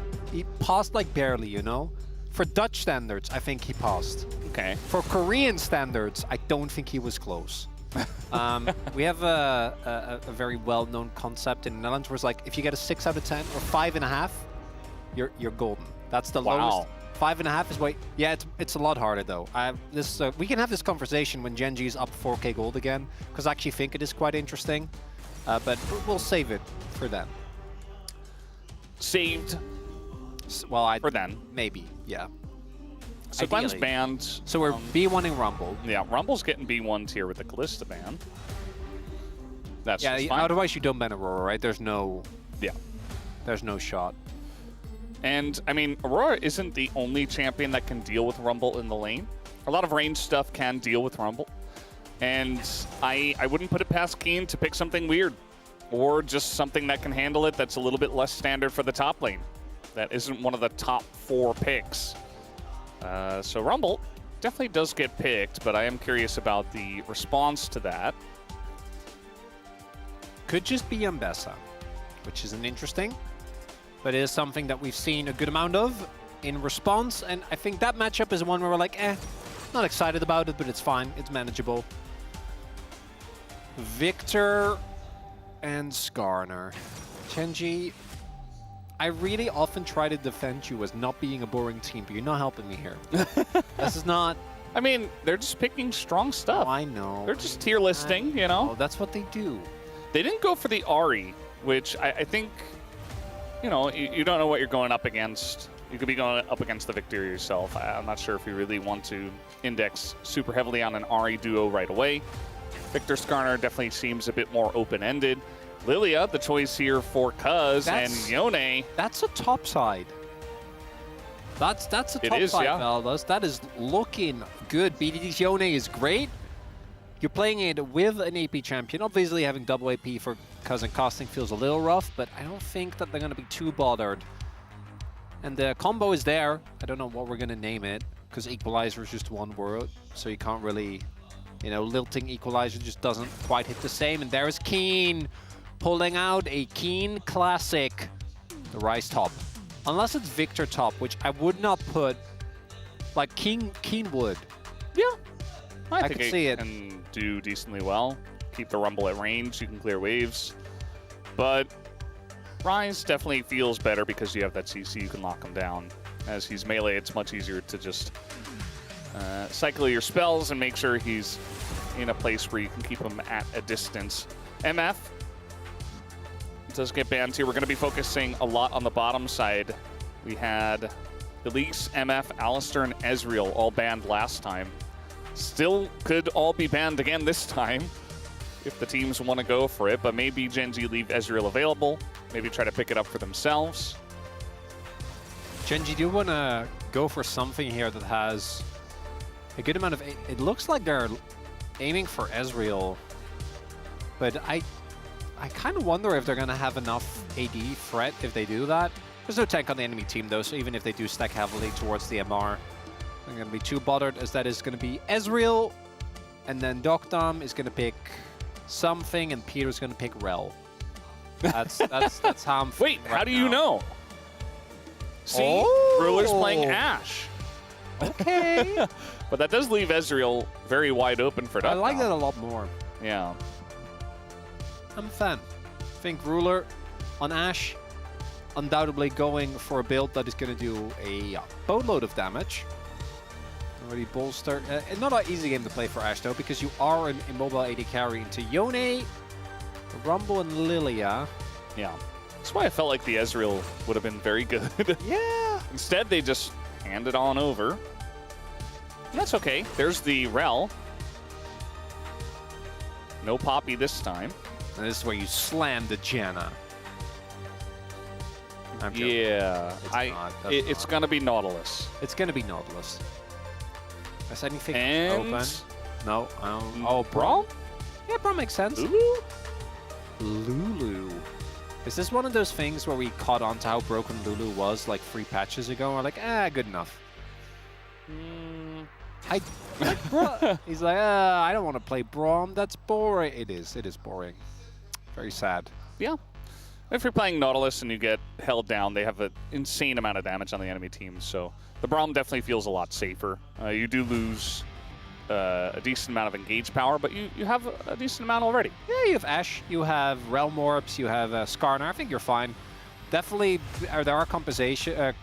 passed like barely, you know? For Dutch standards, I think he passed. Okay. For Korean standards, I don't think he was close. We have a very well-known concept in the Netherlands where it's like, if you get a 6 out of 10 or 5.5, you're golden. That's the lowest. 5.5 is way. Yeah, it's a lot harder though. We can have this conversation when GENG is up 4K gold again, because I actually think it is quite interesting. But we'll save it for then. Saved Well, for then. maybe, yeah. So Glenn's Ideally. banned. So we're B1ing Rumble. Yeah, Rumble's getting B1 tier with the Kalista ban. That's Yeah, just fine. otherwise you don't ban Aurora, right? There's no shot. And, I mean, Aurora isn't the only champion that can deal with Rumble in the lane. A lot of range stuff can deal with Rumble. And I wouldn't put it past Keen to pick something weird. Or just something that can handle it that's a little bit less standard for the top lane. That isn't one of the top 4 picks. So Rumble definitely does get picked, but I am curious about the response to that. Could just be Ambessa, which isn't interesting, but it is something that we've seen a good amount of in response, and I think that matchup is one where we're like, not excited about it, but it's fine, it's manageable. Victor and Skarner. Chenji, I really often try to defend you as not being a boring team, but you're not helping me here. This is not... I mean, they're just picking strong stuff. Oh, I know. They're just tier listing, you know? Oh, that's what they do. They didn't go for the Ahri, which I think, you know, you don't know what you're going up against. You could be going up against the Victor yourself. I'm not sure if you really want to index super heavily on an Ahri duo right away. Victor Skarner definitely seems a bit more open-ended. Lilia, the choice here for Cuz, and Yone. That's a top side. That's a top side, yeah. fellas. That is looking good. BDD's Yone is great. You're playing it with an AP champion. Obviously, having double AP for Cuz and casting feels a little rough, but I don't think that they're going to be too bothered. And the combo is there. I don't know what we're going to name it, because Equalizer is just one word, so you can't really, you know, lilting Equalizer just doesn't quite hit the same. And there's Keen pulling out a Keen classic, the Rise top. Unless it's Victor top, which I would not put, like Keen would. Yeah, I could think see it it. can do decently well. Keep the Rumble at range, you can clear waves. But Rise definitely feels better because you have that CC, you can lock him down. As he's melee, it's much easier to just cycle your spells and make sure he's in a place where you can keep him at a distance. MF does get banned here. We're going to be focusing a lot on the bottom side. We had Elise, MF, Alistair, and Ezreal all banned last time. Still could all be banned again this time if the teams want to go for it, but maybe GENG leave Ezreal available, maybe try to pick it up for themselves. Genji, do you want to go for something here that has a good amount of... It looks like they're aiming for Ezreal, but I kind of wonder if they're going to have enough AD threat if they do that. There's no tank on the enemy team, though, so even if they do stack heavily towards the MR, they're going to be too bothered, as that is going to be Ezreal, and then Docdom is going to pick something, and Peter's going to pick Rel. That's how I'm Wait, feeling how right do you now. know? See, Oh. Ruler's playing Ashe. Okay. But that does leave Ezreal very wide open for Docdom. I like that a lot more. Yeah. I'm a fan. I think Ruler on Ashe, undoubtedly going for a build that is going to do a boatload of damage. Already bolster. Not an easy game to play for Ashe, though, because you are an immobile AD carry into Yone, Rumble, and Lilia. Yeah. That's why I felt like the Ezreal would have been very good. Yeah. Instead, they just hand it on over. And that's okay. There's the Rel. No Poppy this time. And this is where you slam the Janna. I'm joking. Yeah. It's going to be Nautilus. It's going to be Nautilus. Is anything And open? No. Oh, Braum? Yeah, Braum makes sense. Lulu? Lulu. Is this one of those things where we caught on to how broken Lulu was like 3 patches ago? And we're like, good enough. He's like, I don't want to play Braum. That's boring. It is boring. Very sad. Yeah. If you're playing Nautilus and you get held down, they have an insane amount of damage on the enemy team, so the Braum definitely feels a lot safer. You do lose a decent amount of engage power, but you have a decent amount already. Yeah, you have Ashe, you have Realm Orbs, you have Skarner. I think you're fine. Definitely, there are compositions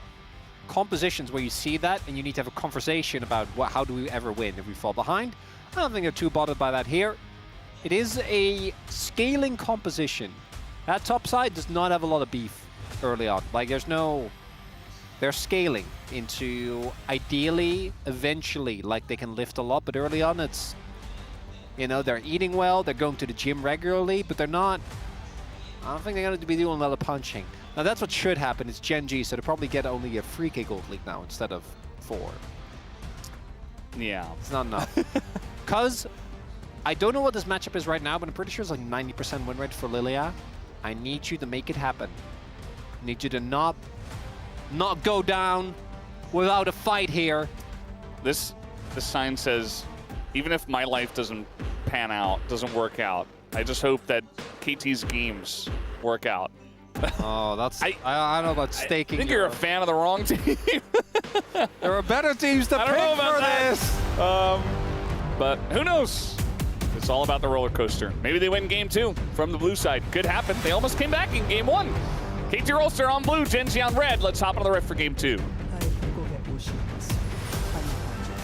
where you see that, and you need to have a conversation about how do we ever win if we fall behind. I don't think they're too bothered by that here. It is a scaling composition. That top side does not have a lot of beef early on. Like, they're scaling into, ideally, eventually, like they can lift a lot, but early on it's, they're eating well, they're going to the gym regularly, but they're not, I don't think they're going to be doing a lot of punching. Now that's what should happen, it's GENG, so they'll probably get only a 3K Gold League now instead of 4. Yeah. It's not enough. Because I don't know what this matchup is right now, but I'm pretty sure it's like 90% win rate for Lilia. I need you to make it happen. I need you to not go down without a fight here. This sign says, even if my life doesn't pan out, doesn't work out, I just hope that KT's games work out. Oh, that's... I don't know about staking. I think you're a fan of the wrong team. There are better teams to pick for this. But who knows? It's all about the roller coaster. Maybe they win game 2 from the blue side. Could happen. They almost came back in game 1. KT Rolster on blue, GENG on red. Let's hop on the rift for game 2. 나의 계곡에 오신 것을 환영합니다.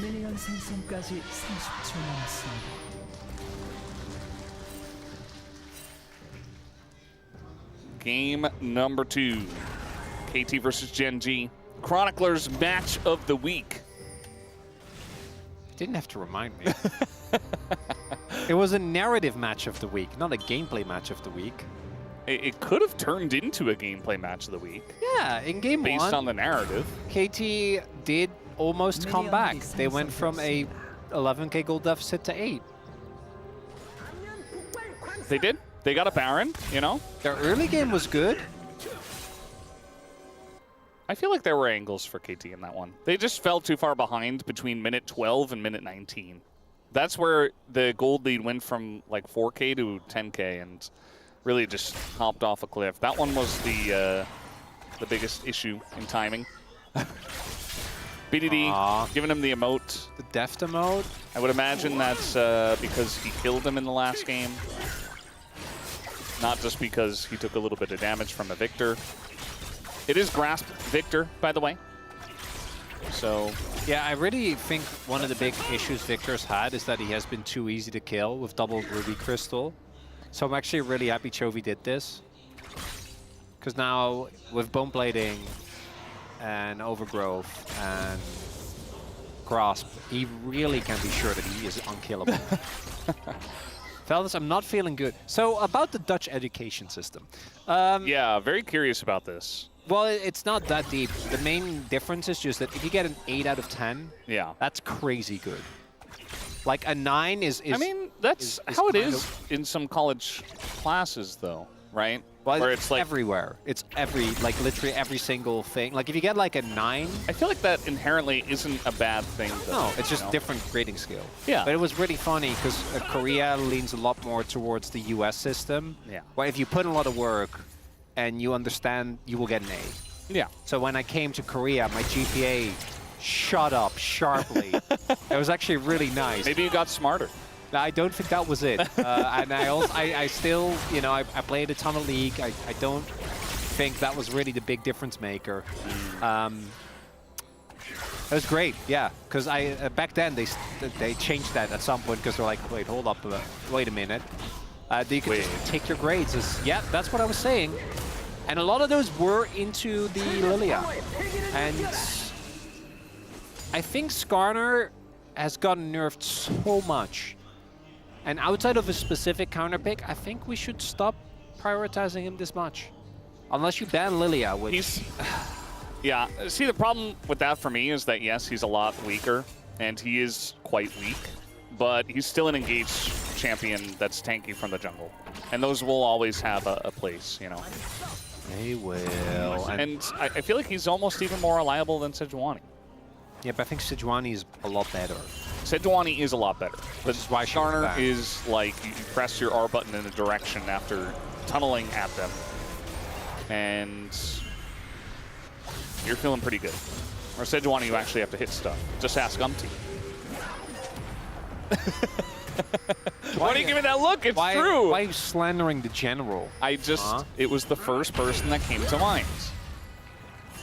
미니언 생성까지 30초 남았습니다. Game number 2. KT versus GENG. Chroniclers match of the week. You didn't have to remind me. It was a narrative match of the week, not a gameplay match of the week. It could have turned into a gameplay match of the week. Yeah, in game 1, based on the narrative. KT did almost come back. They went from a 11K gold deficit to 8. They did. They got a Baron, Their early game was good. I feel like there were angles for KT in that one. They just fell too far behind between minute 12 and minute 19. That's where the gold lead went from like 4K to 10K and really just hopped off a cliff. That one was the biggest issue in timing. BDD giving him the emote. The deft emote. I would imagine that's because he killed him in the last game. Not just because he took a little bit of damage from a Victor. It is Grasp Victor, by the way. So... Yeah, I really think one of the big issues Victor's had is that he has been too easy to kill with double Ruby Crystal. So I'm actually really happy Chovy did this. Because now, with Bone Plating and Overgrowth and Grasp, he really can be sure that he is unkillable. Fellas, I'm not feeling good. So, about the Dutch education system. Yeah, very curious about this. Well, it's not that deep. The main difference is just that if you get an 8 out of 10, yeah, that's crazy good. Like a 9 is I mean, that's how it is in some college classes, though, right? Well, where it's like everywhere. It's literally every single thing. Like if you get like a 9, I feel like that inherently isn't a bad thing, though. No, it's just different grading skill. Yeah. But it was really funny because Korea leans a lot more towards the US system. Yeah. Where if you put in a lot of work and you understand, you will get an A. Yeah. So when I came to Korea, my GPA shot up sharply. It was actually really nice. Maybe you got smarter. I don't think that was it. And I still, I played a ton of League. I don't think that was really the big difference maker. It was great, yeah. Because back then they changed that at some point because they're like, wait, hold up, wait a minute. You could just take your grades. Yeah, that's what I was saying. And a lot of those were into the Lilia. And I think Skarner has gotten nerfed so much. And outside of a specific counter pick, I think we should stop prioritizing him this much. Unless you ban Lilia, which... Yeah, see, the problem with that for me is that, yes, he's a lot weaker, and he is quite weak, but he's still an engaged champion that's tanky from the jungle. And those will always have a place, They will. And I feel like he's almost even more reliable than Sejuani. Yeah, but I think Sejuani is a lot better. Sejuani is a lot better. But why she was Garner back. is like, you press your R button in a direction after tunneling at them. And you're feeling pretty good. Or Sejuani, you actually have to hit stuff. Just ask Umpty. Why are you giving that look? It's true. Why are you slandering the general? I just, it was the first person that came to mind.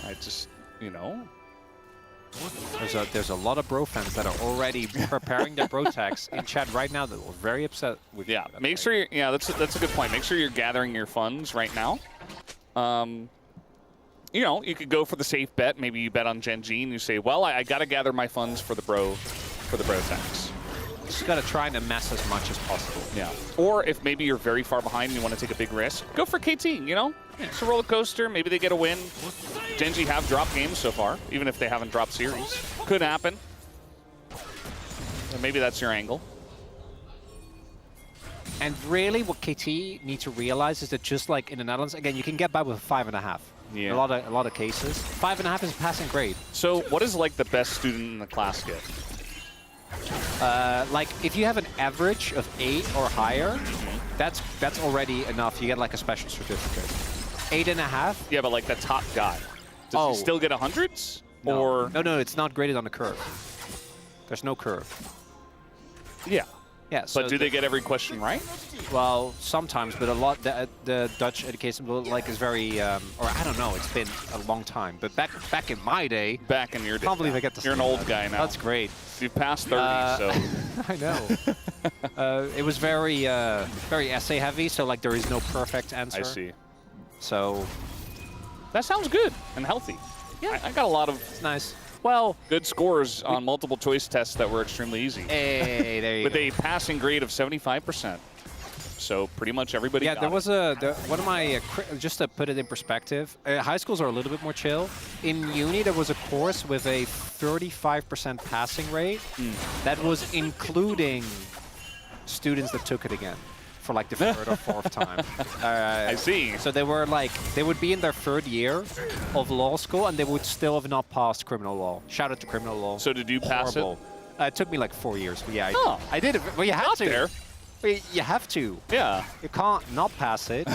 I just, you know. There's a lot of bro fans that are already preparing their bro tags in chat right now that were very upset with Yeah, you. make sure you're, yeah, that's a good point. Make sure you're gathering your funds right now. You know, you could go for the safe bet. Maybe you bet on GENG and you say, well, I got to gather my funds for the bro tags. Just got to try and amass as much as possible. Yeah. Or if maybe you're very far behind and you want to take a big risk, go for KT, you know? It's a roller coaster. Maybe they get a win. GENG have dropped games so far, even if they haven't dropped series. Could happen. So maybe that's your angle. And really what KT need to realize is that just like in the Netherlands, again, you can get by with 5.5. Yeah. A lot of cases. 5.5 is a passing grade. So what is like the best student in the class get? Like if you have an average of 8 or higher, that's already enough. You get like a special certificate. 8.5? Yeah, but like the top guy. Does he still get 100s? No. Or No, it's not graded on the curve. There's no curve. yeah. Yeah, so But do they get every question right? Well, sometimes, but a lot. The Dutch education like is very, or I don't know. It's been a long time, but back in my day, Back in your day. can't believe I get to. You're an say old that. guy now. That's great. You've passed 30, so I know. It was very essay heavy, so like there is no perfect answer. I see. So That sounds good and healthy. Yeah. I got a lot of it's nice. good scores on multiple choice tests that were extremely easy. Hey, there you With go. a passing grade of 75%. So pretty much everybody Yeah, got there it. was one of my, just to put it in perspective, high schools are a little bit more chill. In uni, there was a course with a 35% passing rate. That was including students that took it again for like the third or fourth time. I see. So they were like, they would be in their third year of law school and they would still have not passed criminal law. Shout out to criminal law. So did you pass it? Horrible. It took me like 4 years, but yeah, Oh. I did it. Well, you have Got to. there. You have to. Yeah. You can't not pass it.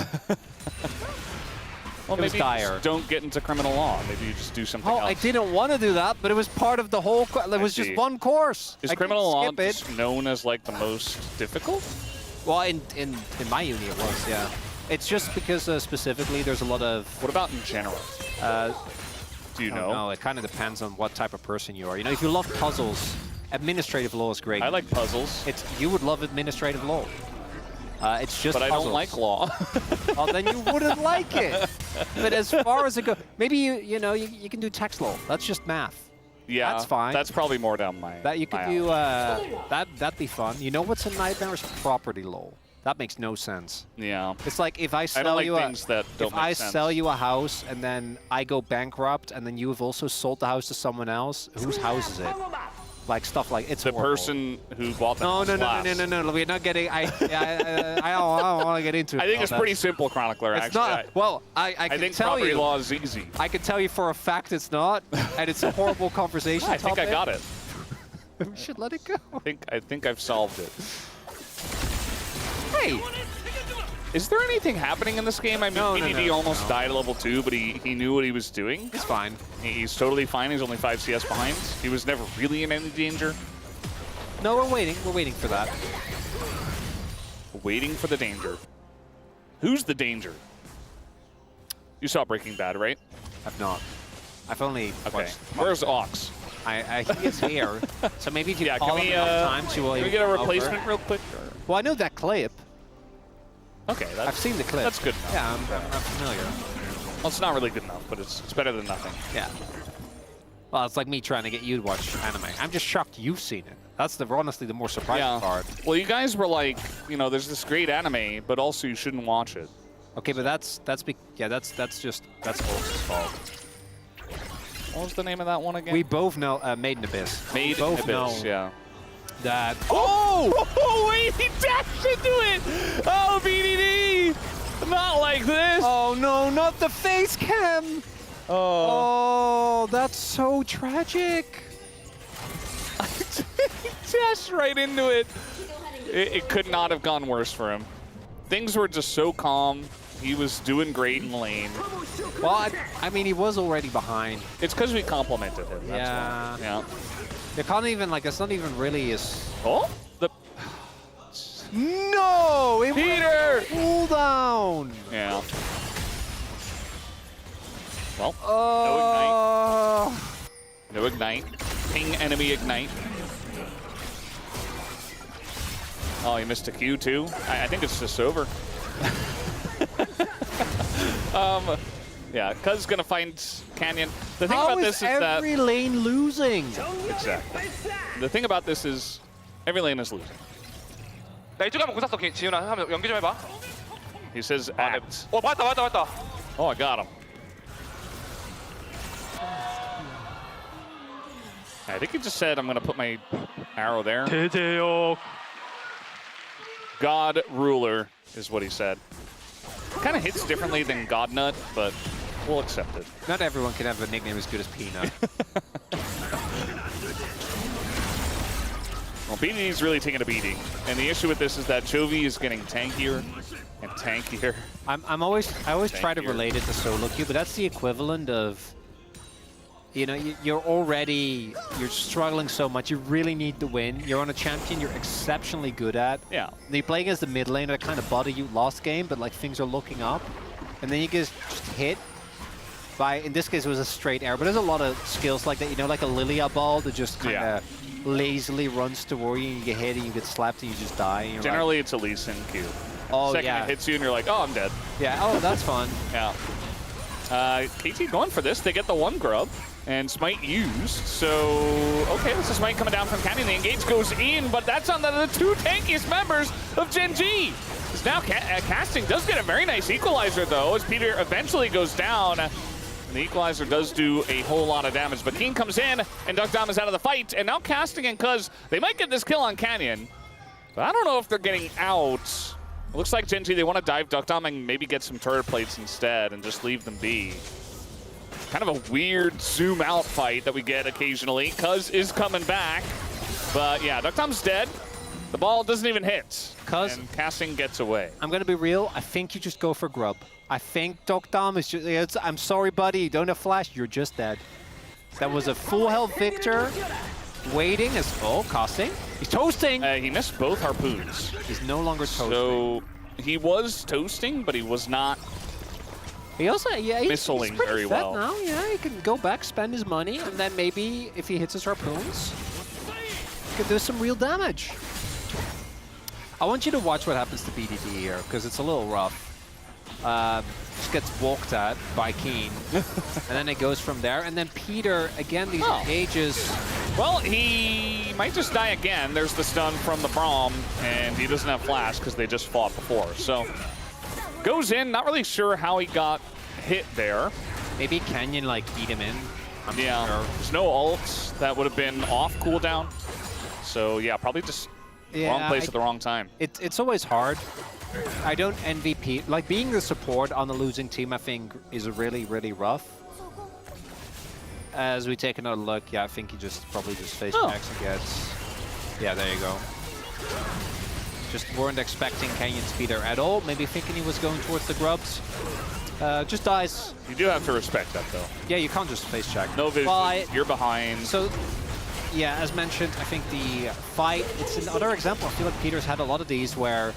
Well, It was maybe you dire. just don't get into criminal law. Maybe you just do something Oh, else. I didn't want to do that, but it was part of the whole. It was just see. one course. Is I could criminal law skip it. just known as like the most difficult? Well, in my uni it was, yeah. It's just because specifically there's a lot of. What about in general? Do you know? No, it kind of depends on what type of person you are. You know, if you love puzzles, administrative law is great. I like puzzles, You would love administrative law. It's just. but I don't puzzles. like law. Well, then you wouldn't like it. But as far as it goes, maybe you can do tax law. That's just math. Yeah, That's fine. That's probably more down my. That you could my do. alley. That'd be fun. You know what's a nightmare is property law. That makes no sense. Yeah. It's like if I I sell don't like you things that don't if make I sense. sell you a house and then I go bankrupt and then you have also sold the house to someone else, whose house is it? Like stuff like it's The horrible. person who bought the No, house no, last. no. We're not getting. I don't want to get into it. I think all it's that. pretty simple, Chronicler. It's actually, not. Well, I I can think tell property you. law is easy. I can tell you for a fact it's not, and it's a horrible conversation. I think I got it. We should let it go. I think I've solved it. Hey, Is there anything happening in this game? I mean, No, BDD no, almost no. died at level 2, but he knew what he was doing. it's fine. He's totally fine. He's only 5 CS behind. He was never really in any danger. No, we're waiting. We're waiting for that. Waiting for the danger. Who's the danger? You saw Breaking Bad, right? I've not. I've only Okay. watched. Where's Ox? He is here. So maybe if you Yeah, call can him we, enough times, you will. can we get a over. replacement real quick? Well, I know that clip. Okay, I've seen the clip. that's good enough. Yeah, I'm familiar. Well, it's not really good enough, but it's better than nothing. Yeah. Well, it's like me trying to get you to watch anime. I'm just shocked you've seen it. That's honestly the more surprising part. Well, you guys were like, there's this great anime, but also you shouldn't watch it. Okay, but that's Ulf's fault. What was the name of that one again? We both know Made in Abyss. Made we both in Abyss, know yeah. that. Oh, wait, he dashed into it! Oh, BDD! Not like this! Oh no, not the face cam! Oh, that's so tragic. Dashed right into it. It could not have gone worse for him. Things were just so calm. He was doing great in lane. Well, I mean, he was already behind. It's because we complimented him. That's Yeah. why. Yeah. They can't even, like, it's not even really his... Oh, the No! It Peter! Cool down! Yeah. Well, no ignite. Ping enemy ignite. Oh, he missed a Q too. I think it's just over. Yeah, Cuz gonna find Canyon. The thing about this is that every lane losing? exactly. The thing about this is every lane is losing. 나 이쪽 한번 궁 쐈어, 지훈아. 한번 연기 좀 해봐. He says act. 맞다. Oh, I got him. I think he just said I'm gonna put my arrow there. 대제역. God Ruler is what he said. Kind of hits differently than Godnut, but we'll accept it. Not everyone can have a nickname as good as Peanut. Well, BD's really taking a beating, and the issue with this is that Chovy is getting tankier and tankier. I always try to Tankier. relate it to solo queue, but that's the equivalent of, you know, you're struggling so much, you really need to win. You're on a champion you're exceptionally good at. Yeah. And you play against the mid lane that kind of body you last game, but like things are looking up. And then you get just hit by, in this case it was a straight arrow, but there's a lot of skills like that, you know, like a Lilia ball that just kind of lazily runs toward you and you get hit and you get slapped and you just die. And you're Generally, it's a Lee Sin Q. oh Second yeah. it hits you and you're like, oh, I'm dead. Yeah, oh, that's fun. Yeah. KT going for this. They get the one grub. And Smite used, so okay, this is Smite coming down from Canyon. The engage goes in, but that's on the two tankiest members of GENG. Because now Casting does get a very nice equalizer, though, as Peter eventually goes down. And the equalizer does do a whole lot of damage, but Keen comes in, and Duckdom is out of the fight. And now Casting and Cuz, they might get this kill on Canyon, but I don't know if they're getting out. It looks like GENG, they want to dive Duckdom and maybe get some turret plates instead and just leave them be. Kind of a weird zoom out fight that we get occasionally. Cuz is coming back. But yeah, Duckdom's dead. The ball doesn't even hit. Cuz, and Casting gets away. I'm going to be real. I think you just go for grub. I think Duckdom is just, I'm sorry, buddy. You don't have flash. You're just dead. That was a full health Victor. Waiting as, oh, Casting. He's toasting. He missed both harpoons. He's no longer toasting. So he was toasting, but he was not. He also, yeah, he's Missiling pretty very fed well. now. Yeah, he can go back, spend his money, and then maybe if he hits his harpoons, he could do some real damage. I want you to watch what happens to BDD here, because it's a little rough. Just gets walked at by Keen, and then it goes from there. And then Peter, again, these engages. Well, he might just die again. There's the stun from the Braum, and he doesn't have flash because they just fought before. So goes in, not really sure how he got hit there. Maybe Canyon, like, eat him in. I'm Yeah, sure. there's no ults that would have been off cooldown. So yeah, probably just wrong place at the wrong time. It's always hard. I don't envy Pete. Like, being the support on the losing team, I think, is really, really rough. As we take another look, yeah, I think he probably just face checks and gets... Yeah, there you go. Just weren't expecting Canyon's Peter at all. Maybe thinking he was going towards the grubs. Just dies. You do have to respect that, though. Yeah, you can't just face check. No vision, Well, you're behind. So, yeah, as mentioned, I think the fight, it's another example. I feel like Peter's had a lot of these where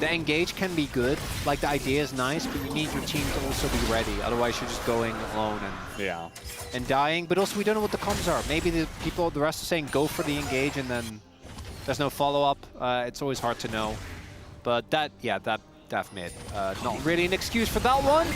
the engage can be good, like the idea is nice, but you need your team to also be ready. Otherwise, you're just going alone and dying. But also, we don't know what the comms are. Maybe the rest are saying go for the engage, and then there's no follow-up. It's always hard to know. But that Def mid, not really an excuse for that one.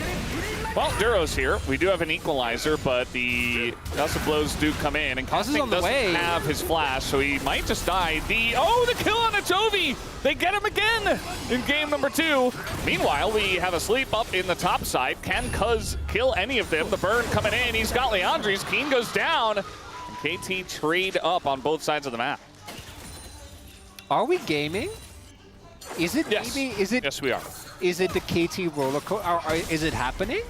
Well, Duro's here. We do have an equalizer, but the House of Blows do come in, and Casting on the doesn't way. have his flash, so he might just die. The kill on a Chovy! They get him again in game number 2. Meanwhile, we have a sleep up in the top side. Can Cuz kill any of them? The burn coming in. He's got Leandri's. Keen goes down. And KT trade up on both sides of the map. Are we gaming? Is it Yes. maybe? Is it? Yes, we are. Is it the KT roller coaster? Is it happening?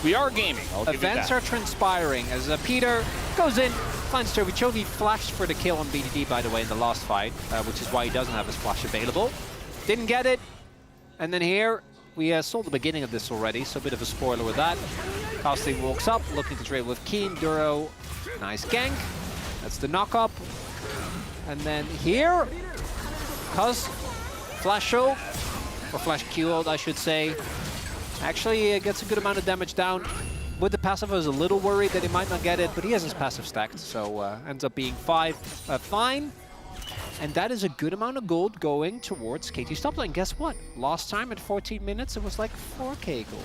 We are gaming. I'll give you Events that. are transpiring as Peter goes in, finds Chovy. Chovy flashed for the kill on BDD, by the way, in the last fight, which is why he doesn't have his flash available. Didn't get it. And then here, we saw the beginning of this already, so a bit of a spoiler with that. Casting walks up, looking to trade with Keen, Duro. Nice gank. That's the knock-up. And then here, Cuz, flash ult, or flash Q ult, I should say. Actually, gets a good amount of damage down. With the passive, I was a little worried that he might not get it, but he has his passive stacked, so ends up being fine. And that is a good amount of gold going towards KT top lane. Guess what? Last time at 14 minutes, it was like 4k gold.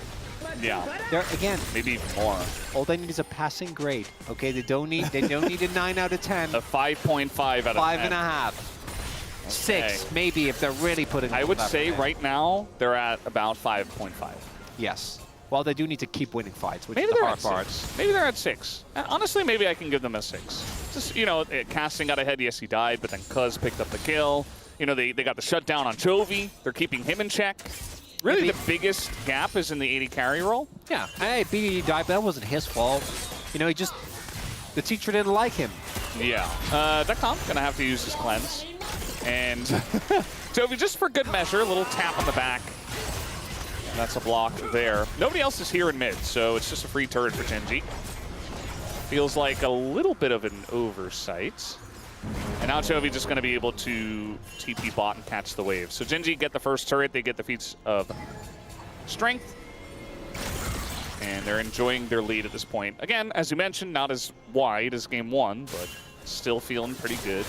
Yeah. There again, Maybe even more. all they need is a passing grade. Okay, they don't need a 9 out of 10. A 5.5 out of 10. 5.5. 6, maybe, if they're really putting I all would that say in. right now they're at about 5.5. Yes. Well, they do need to keep winning fights, which Maybe is the they're hard at part. 6. Maybe they're at 6. Honestly, maybe I can give them a 6. Just, you know, Casting got ahead. Yes, he died, but then Cuz picked up the kill. You know, they got the shutdown on Chovy. They're keeping him in check. Really, the biggest gap is in the 80 carry role. Yeah. Hey, BDD died, but that wasn't his fault. You know, the teacher didn't like him. Yeah. Ducktom gonna have to use his cleanse. And Chovy, just for good measure, a little tap on the back. That's a block there. Nobody else is here in mid, so it's just a free turret for GENG. Feels like a little bit of an oversight. And now Chovy just going to be able to TP bot and catch the wave. So GENG get the first turret, they get the feats of strength. And they're enjoying their lead at this point. Again, as you mentioned, not as wide as game 1, but still feeling pretty good.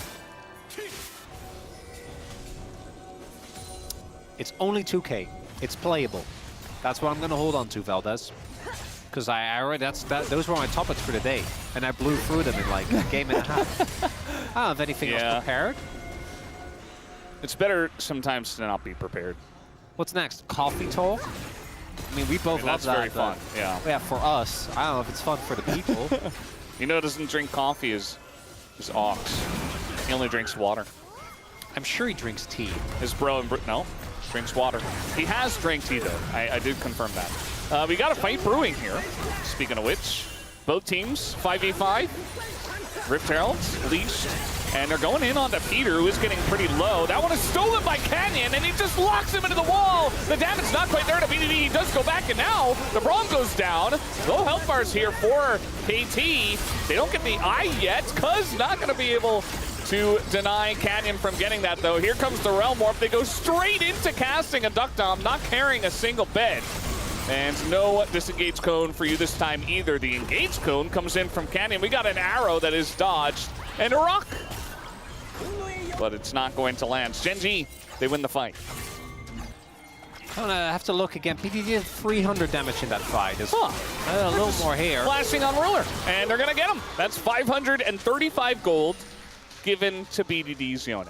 It's only 2k. It's playable. That's what I'm going to hold on to, Valdez. Because I already, those were my topics for the day. And I blew through them in like a game and a half. I don't have anything else prepared. It's better sometimes to not be prepared. What's next? Coffee talk? I mean, we both love that's that. very fun, yeah. Yeah, for us. I don't know if it's fun for the people. You know, doesn't drink coffee is Ox. He only drinks water. I'm sure he drinks tea. His bro and no, drinks water. He has drank tea though. I did confirm that. We got a fight brewing here. Speaking of which, both teams 5v5. Rift Heralds leashed, and they're going in onto Peter, who is getting pretty low. That one is stolen by Canyon, and he just locks him into the wall. The damage not quite there to BDD. He does go back, and now the Braum goes down. Low health bars here for KT. They don't get the eye yet. Cuz not going to be able to deny Canyon from getting that, though. Here comes the Realm Warp. They go straight into casting a Ducktom, not carrying a single bed. And no disengage cone for you this time either. The engage cone comes in from Canyon. We got an arrow that is dodged and a rock. But it's not going to land. GENG, they win the fight. I'm gonna have to look again. PDD did 300 damage in that fight. A little more here. Flashing on Ruler, and they're gonna get him. That's 535 gold given to BDD's Yone.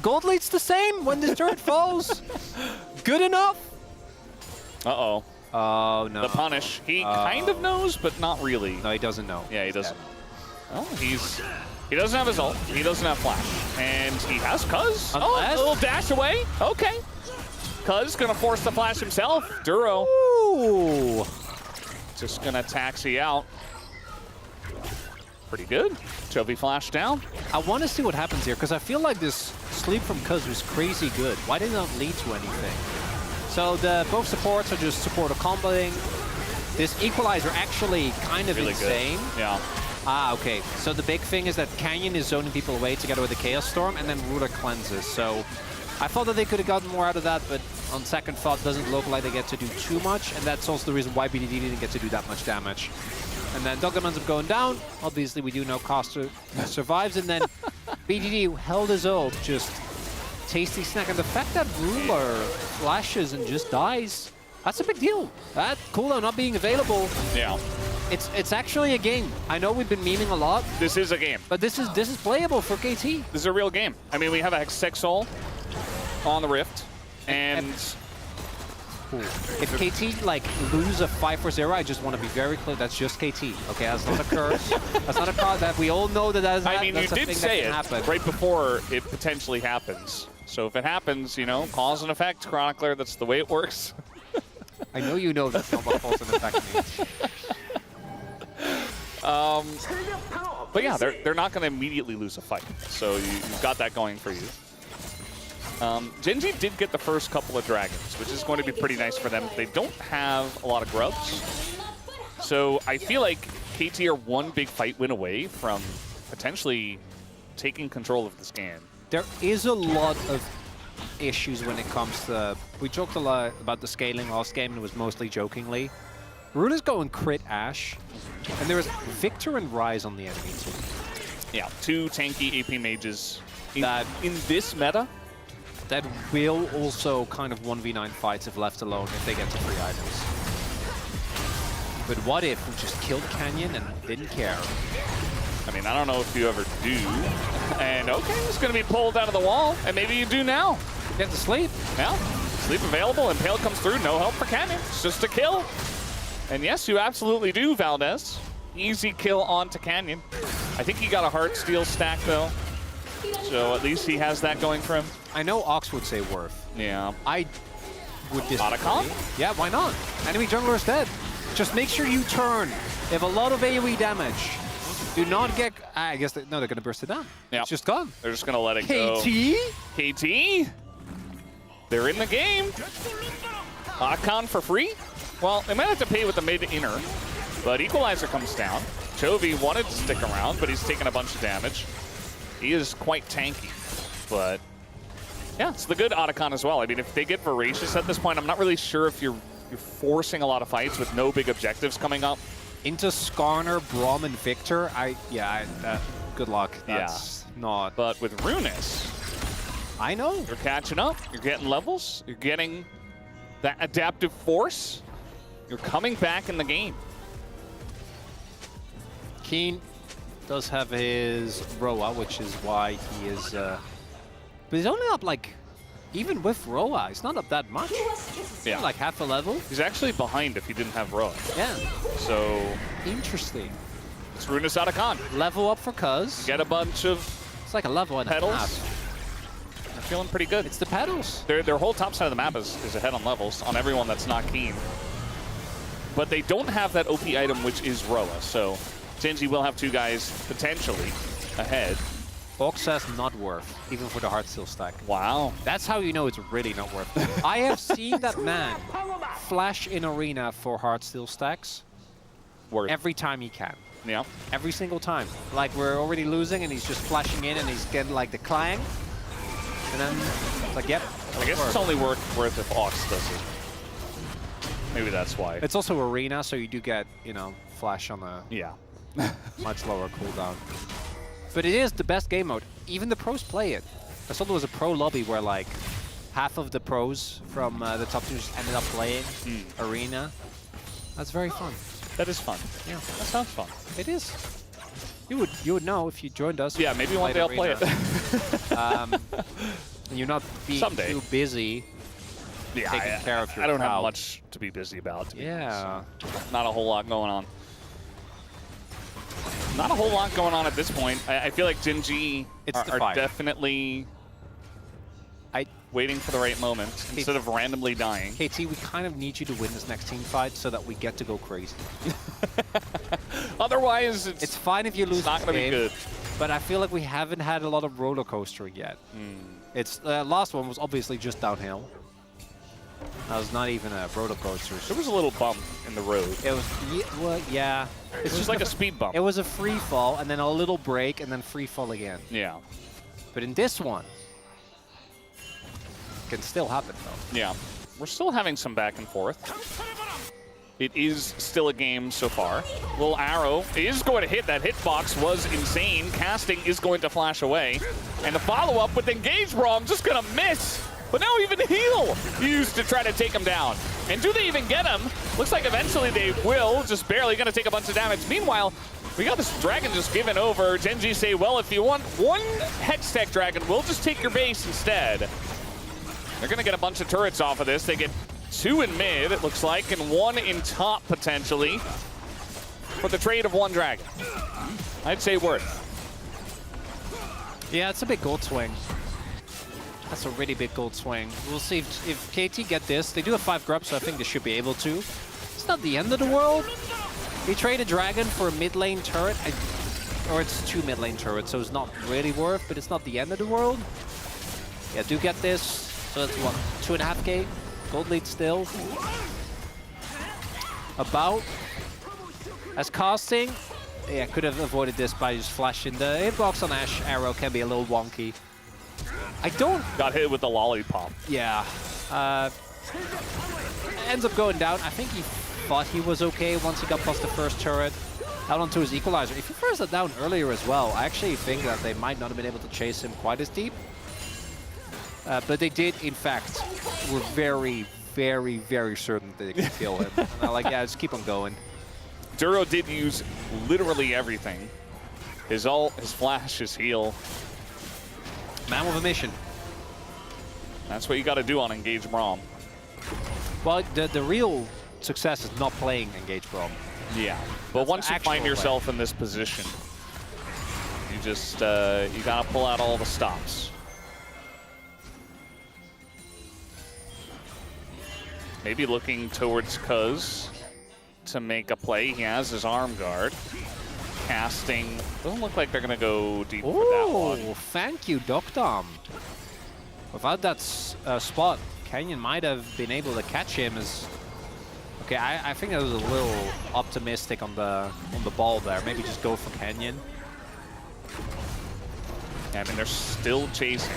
Gold lead's the same when this turret falls. Good enough. Uh-oh. Oh, no. The punish. He kind of knows, but not really. No, he doesn't know. Yeah, he doesn't. Well, he doesn't have his ult. He doesn't have flash. And he has Cuz. Oh, a little dash away. Okay. Cuz gonna force the flash himself. Duro. Ooh. Just gonna taxi out. Pretty good. Chovy flash down. I want to see what happens here, because I feel like this sleep from Cuz was crazy good. Why did it not lead to anything? So both supports are just supporter comboing. This equalizer actually kind of Really insane. good. Yeah. Ah, okay. So the big thing is that Canyon is zoning people away together with the Chaos Storm, and then Ruler cleanses. So I thought that they could have gotten more out of that, but on second thought, doesn't look like they get to do too much, and that's also the reason why BDD didn't get to do that much damage. And then Doglam ends up going down. Obviously, we do know Costa survives, and then BDD held his ult, just tasty snack. And the fact that Ruler flashes and just dies, that's a big deal. That cooldown not being available, Yeah. it's actually a game. I know we've been memeing a lot, This is a game. but this is playable for KT. This is a real game. I mean, we have a Hextech on the Rift, and If KT like lose a 5-4-0, I just want to be very clear. That's just KT. Okay, that's not a curse. That's not a card that we all know that. I mean, you that's a did thing say that it can happen. right before it potentially happens. So if it happens, you know, cause and effect, Chronicler, that's the way it works. I know you know that's not what cause and effect means. But yeah, they're not going to immediately lose a fight. So you've got that going for you. GENG did get the first couple of dragons, which is going to be pretty nice for them. They don't have a lot of grubs. So I feel like KT are one big fight win away from potentially taking control of this game. There is a lot of issues when it comes to... We joked a lot about the scaling last game, and it was mostly jokingly. Runa's going crit Ashe, and there is Victor and Ryze on the enemy team. Yeah, two tanky AP mages in this meta. That will also kind of 1v9 fights if left alone if they get to free items. But what if we just killed Canyon and didn't care? I mean, I don't know if you ever do. And okay, it's going to be pulled out of the wall, and maybe you do now. Get to sleep. Well, sleep available, and Pale comes through. No help for Canyon. It's just a kill. And yes, you absolutely do, Valdez. Easy kill onto Canyon. I think he got a heart steal stack, though. So at least he has that going for him. I know Ox would say worth. Yeah. I would disagree. Otacon? Yeah, why not? Enemy jungler is dead. Just make sure you turn. They have a lot of AoE damage. Do not get... I guess... No, they're going to burst it down. Yeah. It's just gone. They're just going to let it go. KT? They're in the game. Otacon for free? Well, they might have to pay with the mid-inner, but Equalizer comes down. Chovy wanted to stick around, but he's taking a bunch of damage. He is quite tanky, but yeah, it's the good Otacon as well. I mean, if they get voracious at this point, I'm not really sure if you're forcing a lot of fights with no big objectives coming up. Into Skarner, Braum, and Victor, good luck. That's not... But with Runis, I know. You're catching up, you're getting levels, you're getting that adaptive force. You're coming back in the game. Keen does have his Roa, which is why he is... but he's only up, like, even with Roa, he's not up that much. Yeah. Like half a level. He's actually behind if he didn't have Roa. Yeah. So... Interesting. It's Runis Otacon. Level up for Cuz. Get a bunch of... It's like a level and pedals. a half. They're feeling pretty good. It's the pedals. Their whole top side of the map is ahead on levels on everyone that's not Keen. But they don't have that OP item, which is Roa. So GENG will have two guys potentially ahead. Ox says not worth, even for the Heartsteel stack. Wow. That's how you know it's really not worth. I have seen that man flash in arena for Heartsteel stacks every time he can. Yeah. Every single time. Like, we're already losing, and he's just flashing in, and he's getting, like, the clang. And then, it's like, yep. I guess it's only worth if Ox does it. Maybe that's why. It's also arena, so you do get, you know, flash on a much lower cooldown. But it is the best game mode. Even the pros play it. I saw there was a pro lobby where, like, half of the pros from the top teams ended up playing arena. That's very fun. That is fun. Yeah. That sounds fun. It is. You would know if you joined us. Yeah, maybe one day I'll play it. And you're not being too busy taking care of your I don't crowd. have much to be busy about. To be Yeah. honest. Not a whole lot going on. Not a whole lot going on at this point. I feel like GENG are definitely waiting for the right moment instead of randomly dying. KT, we kind of need you to win this next team fight so that we get to go crazy. Otherwise, it's fine if you lose. It's not going to be good. But I feel like we haven't had a lot of roller coastering yet. It's last one was obviously just downhill. That was not even a roller coaster. There was a little bump in the road. It was, yeah. It's just like a speed bump. It was a free fall, and then a little break, and then free fall again. Yeah. But in this one, it can still happen, though. Yeah. We're still having some back and forth. It is still a game so far. Little arrow is going to hit. That hitbox was insane. Casting is going to flash away. And the follow-up with Engage Braum just going to miss. But now even Heal used to try to take him down. And do they even get him? Looks like eventually they will, just barely going to take a bunch of damage. Meanwhile, we got this dragon just given over. GENG say, well, if you want one Hextech dragon, we'll just take your base instead. They're going to get a bunch of turrets off of this. They get 2 in mid, it looks like, and 1 in top, potentially, for the trade of 1 dragon. I'd say worth. Yeah, it's a big gold swing. That's a really big gold swing. We'll see if KT get this. They do have 5 grubs, so I think they should be able to. It's not the end of the world, He traded Dragon for a mid lane turret, or it's 2 mid lane turrets, so it's not really worth, but it's not the end of the world. Yeah, do get this. So that's what, 2.5k? Gold lead still. About. As casting, yeah, could have avoided this by just flashing. The hitbox on Ash Arrow can be a little wonky. I don't... Got hit with the lollipop. Yeah. Ends up going down. I think he thought he was okay once he got past the first turret. Out onto his equalizer. If he first it down earlier as well, I actually think that they might not have been able to chase him quite as deep. But they did, in fact, were very, very, very certain that they could kill him. And I'm like, yeah, just keep on going. Duro did use literally everything. His ult, his flash, his heal. Man with a mission. That's what you got to do on Engage Braum. Well, the real success is not playing Engage Braum. Yeah, but That's once the you find actual yourself in this position, you just, you got to pull out all the stops. Maybe looking towards Cuz to make a play. He has his arm guard. Casting. Doesn't look like they're going to go deep for that one. Oh, thank you, Doctom. Without that spot, Canyon might have been able to catch him as... Okay, I think that was a little optimistic on the ball there. Maybe just go for Canyon. Yeah, I mean, they're still chasing.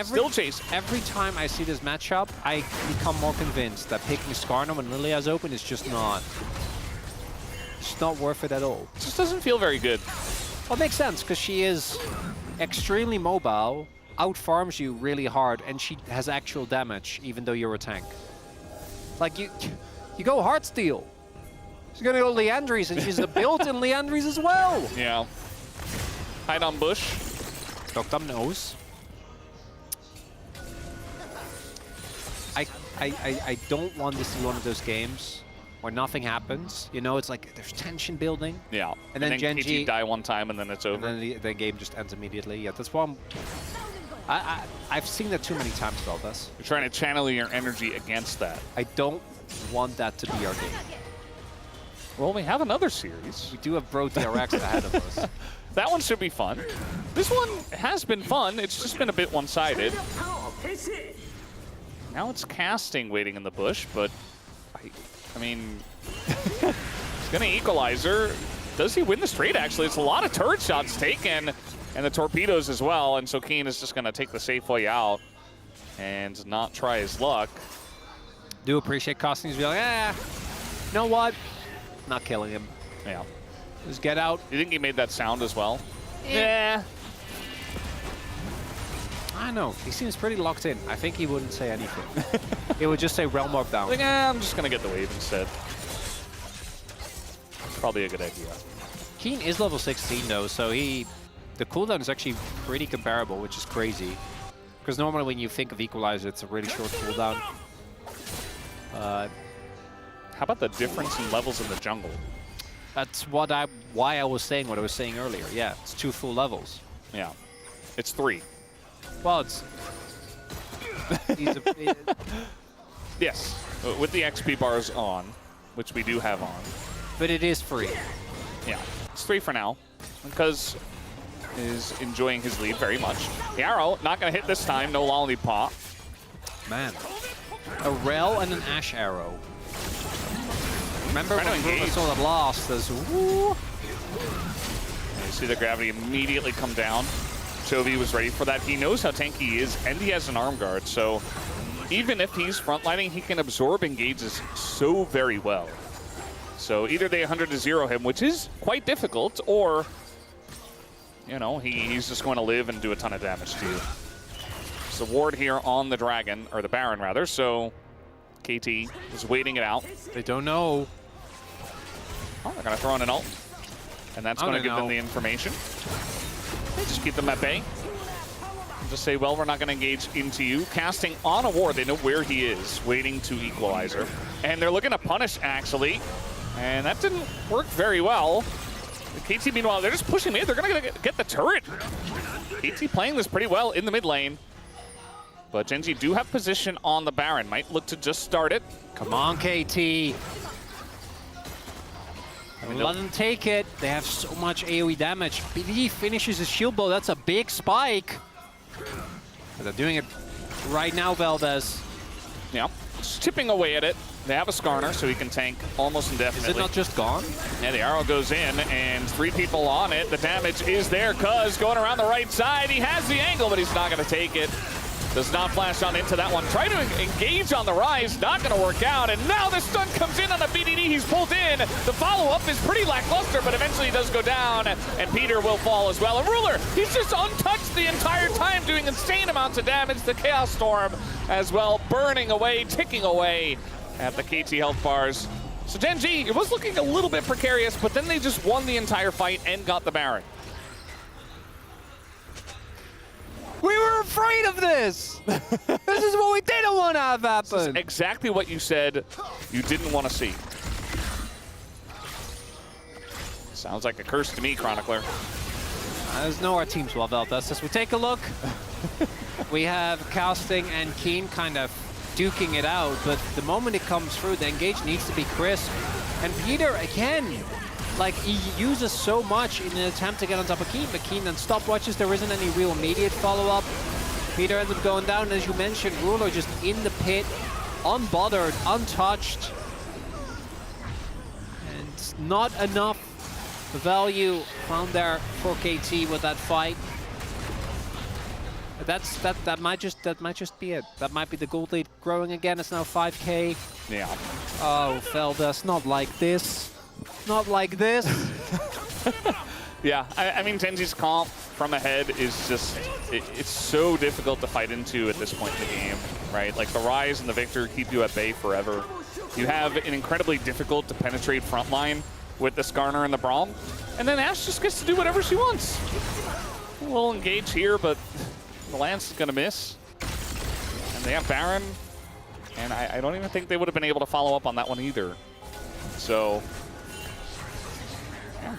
Still chase. Every time I see this matchup, I become more convinced that picking Skarner when Lilia's open is just not... It's not worth it at all. It just doesn't feel very good. Well, it makes sense, because she is extremely mobile, out-farms you really hard, and she has actual damage, even though you're a tank. Like, you go Heartsteel. She's gonna go Leandries, and she's a built-in Leandries as well. Yeah. Hide on bush. Doctom knows. I don't want this to be one of those games where nothing happens. You know, it's like there's tension building. Yeah. And then Genji KT die one time and then it's over. And then the game just ends immediately. Yeah, that's why I've seen that too many times, Veldas. You're trying to channel your energy against that. I don't want that to be our game. Well, we have another series. We do have Bro TRX ahead of us. That one should be fun. This one has been fun. It's just been a bit one-sided. Now it's casting waiting in the bush, but I mean, he's gonna equalizer. Does he win the straight, actually? It's a lot of turret shots taken, and the torpedoes as well, and so Keen is just gonna take the safe way out and not try his luck. Do appreciate Costings be like, you know what? Not killing him. Yeah. Just get out. You think he made that sound as well? Yeah. I don't know. He seems pretty locked in. I think he wouldn't say anything. He would just say Realm Warp down. Like, I'm just gonna get the wave instead. Probably a good idea. Keen is level 16 though, so the cooldown is actually pretty comparable, which is crazy. Because normally when you think of Equalizer, it's a really short cooldown. How about the difference in levels in the jungle? That's why I was saying what I was saying earlier. Yeah, it's 2 full levels. Yeah, it's 3. Well, it's... Yes, with the XP bars on, which we do have on. But it is free. Yeah, it's 3 for now, because is enjoying his lead very much. The arrow, not going to hit this time, no lollipop. Man. A Rel and an Ash Arrow. Remember when Bulbasaur had lost, there's woo. You see the gravity immediately come down. Chovy was ready for that. He knows how tanky he is, and he has an arm guard, so even if he's frontlining, he can absorb engages so very well. So either they 100-0 him, which is quite difficult, or, you know, he's just going to live and do a ton of damage to you. There's a ward here on the Dragon, or the Baron rather, so KT is waiting it out. They don't know. Oh, they're going to throw in an ult, and that's going to give them the information. They just keep them at bay. And just say, well, we're not going to engage into you. Casting on a ward, they know where he is, waiting to equalizer. And they're looking to punish, actually. And that didn't work very well. The KT, meanwhile, they're just pushing in. They're going to get the turret. KT playing this pretty well in the mid lane. But Genji do have position on the Baron. Might look to just start it. Come on, KT. Let them take it. They have so much AoE damage. BDD finishes his shield blow. That's a big spike. But they're doing it right now, Valdez. Yeah, just chipping away at it. They have a Skarner, so he can tank almost indefinitely. Is it not just gone? Yeah, the arrow goes in, and 3 people on it. The damage is there, Cuz going around the right side. He has the angle, but he's not going to take it. Does not flash on into that one. Try to engage on the rise, not going to work out. And now the stun comes in on the BDD. He's pulled in. The follow-up is pretty lackluster, but eventually he does go down, and Peter will fall as well. And Ruler, he's just untouched the entire time, doing insane amounts of damage. The Chaos Storm as well, burning away, ticking away at the KT health bars. So GENG, it was looking a little bit precarious, but then they just won the entire fight and got the Baron. We were afraid of this! This is what we didn't want to have happen! Exactly what you said you didn't want to see. Sounds like a curse to me, Chronicler. There's no our teams well, Valdez. As we take a look, we have Casting and Keen kind of duking it out, but the moment it comes through, the engage needs to be crisp. And Peter, again, like, he uses so much in an attempt to get on top of Keen, but Keen then stopwatches. There isn't any real immediate follow-up. Peter ends up going down, as you mentioned, Ruler just in the pit, unbothered, untouched. And not enough value found there for KT with that fight. That might just be it. That might be the gold lead growing again. It's now 5K. Yeah. Oh, Feldas, not like this. Not like this. Yeah, I mean, GENG's comp from ahead is just, it's so difficult to fight into at this point in the game, right? Like, the Rise and the Victor keep you at bay forever. You have an incredibly difficult to penetrate front line with the Skarner and the Braum, and then Ashe just gets to do whatever she wants. We'll engage here, but the Lance is going to miss. And they have Baron, and I don't even think they would have been able to follow up on that one either. So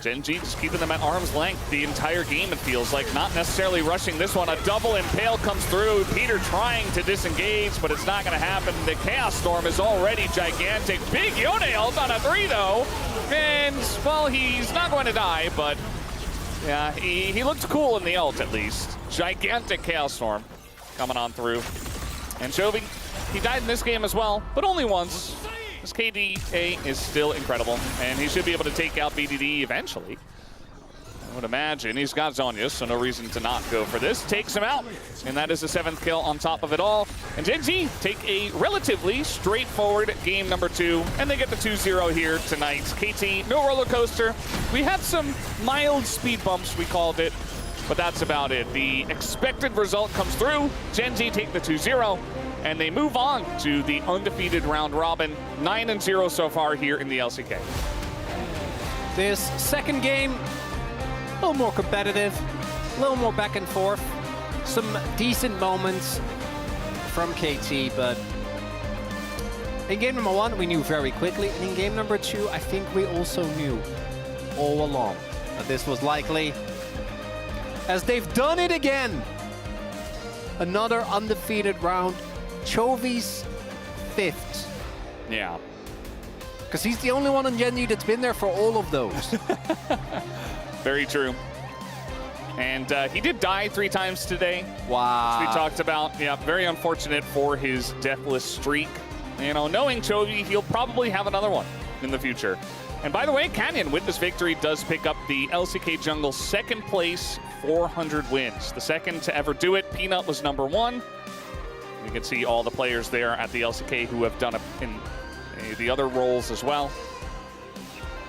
GENG just keeping them at arm's length the entire game, it feels like. Not necessarily rushing this one. A double impale comes through. Peter trying to disengage, but it's not going to happen. The Chaos Storm is already gigantic. Big Yone ult on a 3, though. And, well, he's not going to die, but yeah, he looked cool in the ult, at least. Gigantic Chaos Storm coming on through. And Chovy, he died in this game as well, but only once. His KDA is still incredible, and he should be able to take out BDD eventually. I would imagine. He's got Zhonya's, so no reason to not go for this. Takes him out, and that is the 7th kill on top of it all. And GENG take a relatively straightforward game number 2, and they get the 2-0 here tonight. KT, no roller coaster. We had some mild speed bumps, we called it, but that's about it. The expected result comes through. GENG take the 2-0. And they move on to the undefeated round robin, 9-0 so far here in the LCK. This second game, a little more competitive, a little more back and forth. Some decent moments from KT, but in game number 1, we knew very quickly. And in game number 2, I think we also knew all along that this was likely, as they've done it again. Another undefeated round. Chovy's 5th. Yeah. Because he's the only one on GENG that's been there for all of those. Very true. And he did die 3 times today. Wow. As we talked about. Yeah, very unfortunate for his deathless streak. You know, knowing Chovy, he'll probably have another one in the future. And by the way, Canyon, with this victory, does pick up the LCK Jungle 2nd place, 400 wins. The 2nd to ever do it. Peanut was number 1. You can see all the players there at the LCK who have done it in the other roles as well.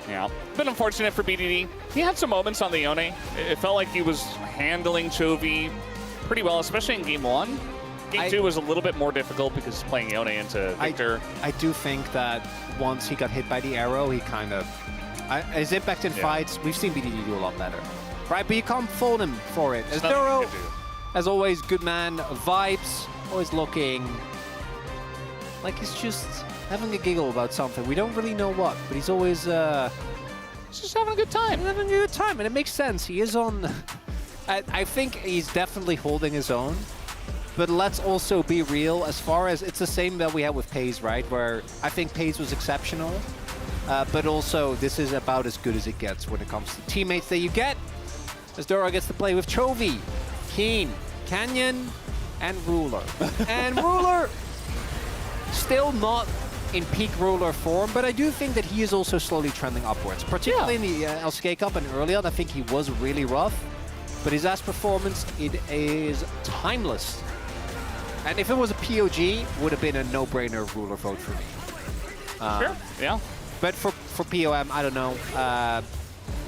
Yeah, been unfortunate for BDD. He had some moments on the Yone. It felt like he was handling Chovy pretty well, especially in game 1. Game 2 was a little bit more difficult because he's playing Yone into Victor. I do think that once he got hit by the arrow, he kind of... his impact in fights, we've seen BDD do a lot better. Right, but you can't fault him for it. As Duro, as always, good man, vibes. Always looking like he's just having a giggle about something. We don't really know what, but he's always just having a good time. He's having a good time, and it makes sense. He is on... I think he's definitely holding his own, but let's also be real. As far as it's the same that we had with Paze, right? Where I think Paze was exceptional, but also this is about as good as it gets when it comes to teammates that you get. As Dora gets to play with Chovy, Keen, Canyon, and Ruler. And Ruler, still not in peak Ruler form, but I do think that he is also slowly trending upwards, particularly in the LCK Cup and early on. I think he was really rough, but his last performance, it is timeless. And if it was a POG, would have been a no-brainer Ruler vote for me. Sure. Yeah. But for POM, I don't know.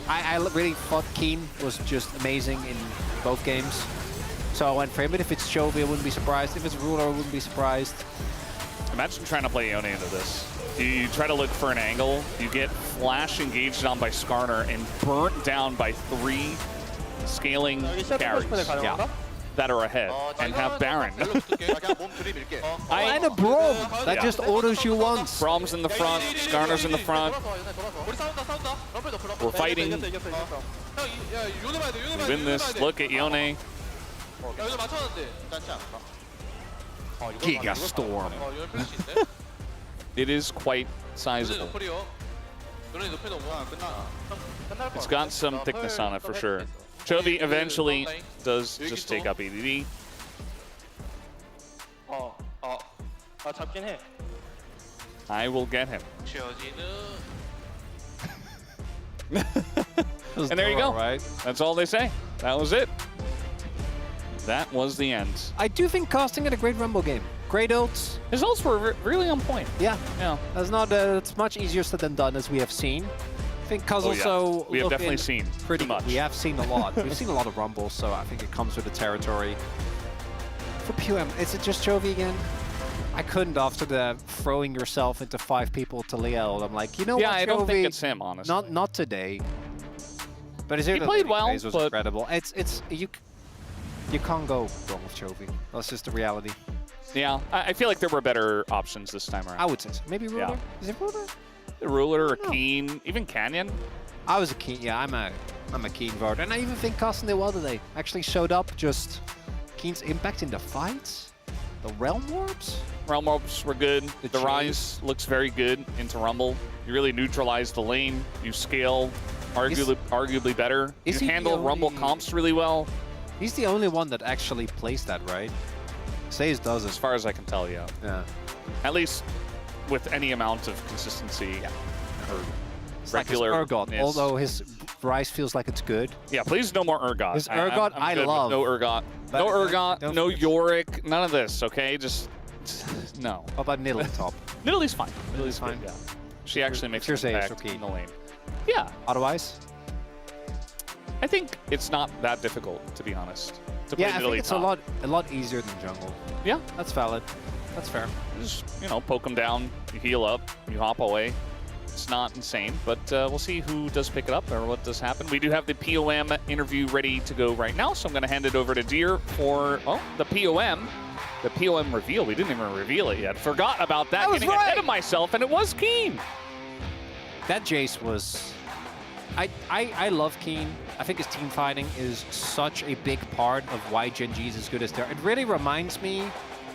I really thought Keen was just amazing in both games. So I went for him. But if it's Chovy, I wouldn't be surprised. If it's Ruler, I wouldn't be surprised. Imagine trying to play Yone into this. You try to look for an angle, you get flash engaged on by Skarner and burnt down by 3 scaling carries that are ahead and have Baron. And a Braum that just autos you once. Braum's in the front, Skarner's in the front. We're fighting. We win this. Look at Yone. Giga Storm. It is quite sizable. It's got some thickness on it for sure. Chovy eventually does just take up EDD. I will get him. And there you go. Right? That's all they say. That was it. That was the end. I do think casting had a great Rumble game. Great ults. His ults were really on point. Yeah. Yeah. That's not. It's much easier said than done, as we have seen. I think Cuz also. We have definitely seen pretty much. We have seen a lot. We've seen a lot of Rumbles, so I think it comes with the territory. For POM, is it just Chovy again? I couldn't after the throwing yourself into 5 people to Liel. I'm like, you know what, Yeah, I don't think Chovy? it's him, honestly. Not today. But his He played well, phase was but- incredible. You can't go wrong with Chovy. That's just the reality. Yeah, I feel like there were better options this time I around. would say so. Maybe Ruler? Yeah. Is it Ruler? The Ruler or Oh. Keen, even Canyon. I was a Keen. Yeah, I'm a Keen voter. And I even think Carson did well today. Actually showed up. Just Keen's impact in the fights. The Realm Orbs. Realm Orbs were good. The The Rise looks very good into Rumble. You really neutralize the lane. You scale arguably better. You is he the handle Rumble only- comps really well. He's the only one that actually plays that, right? Says does As it. far as I can tell, yeah. Yeah. At least with any amount of consistency. Or It's regular. like his Urgot, yes. although his Rise feels like it's good. Yeah, please no more Urgot. His Urgot, I'm I good with love. No Urgot. But No Urgot, don't no forget- Yorick, none of this, okay? Just, no. How about Nidalee top? Nidalee's fine. Nidalee's fine. good, yeah. She actually makes Sure an say it's impact okay. in the lane. Yeah, Otherwise? I think it's not that difficult, to be honest. To play Yeah, I Nidalee think it's top. a lot easier than jungle. Yeah, That's valid. That's fair. just, poke them down, you heal up, you hop away. It's not insane, but we'll see who does pick it up or what does happen. We do have the POM interview ready to go right now, so I'm going to hand it over to Deer for the POM. The POM reveal. We didn't even reveal it yet. Forgot about that. I was Getting ahead right. of myself, and it was Keen. That Jace was... I love Keen. I think his team fighting is such a big part of why GENG is as good as they are. It really reminds me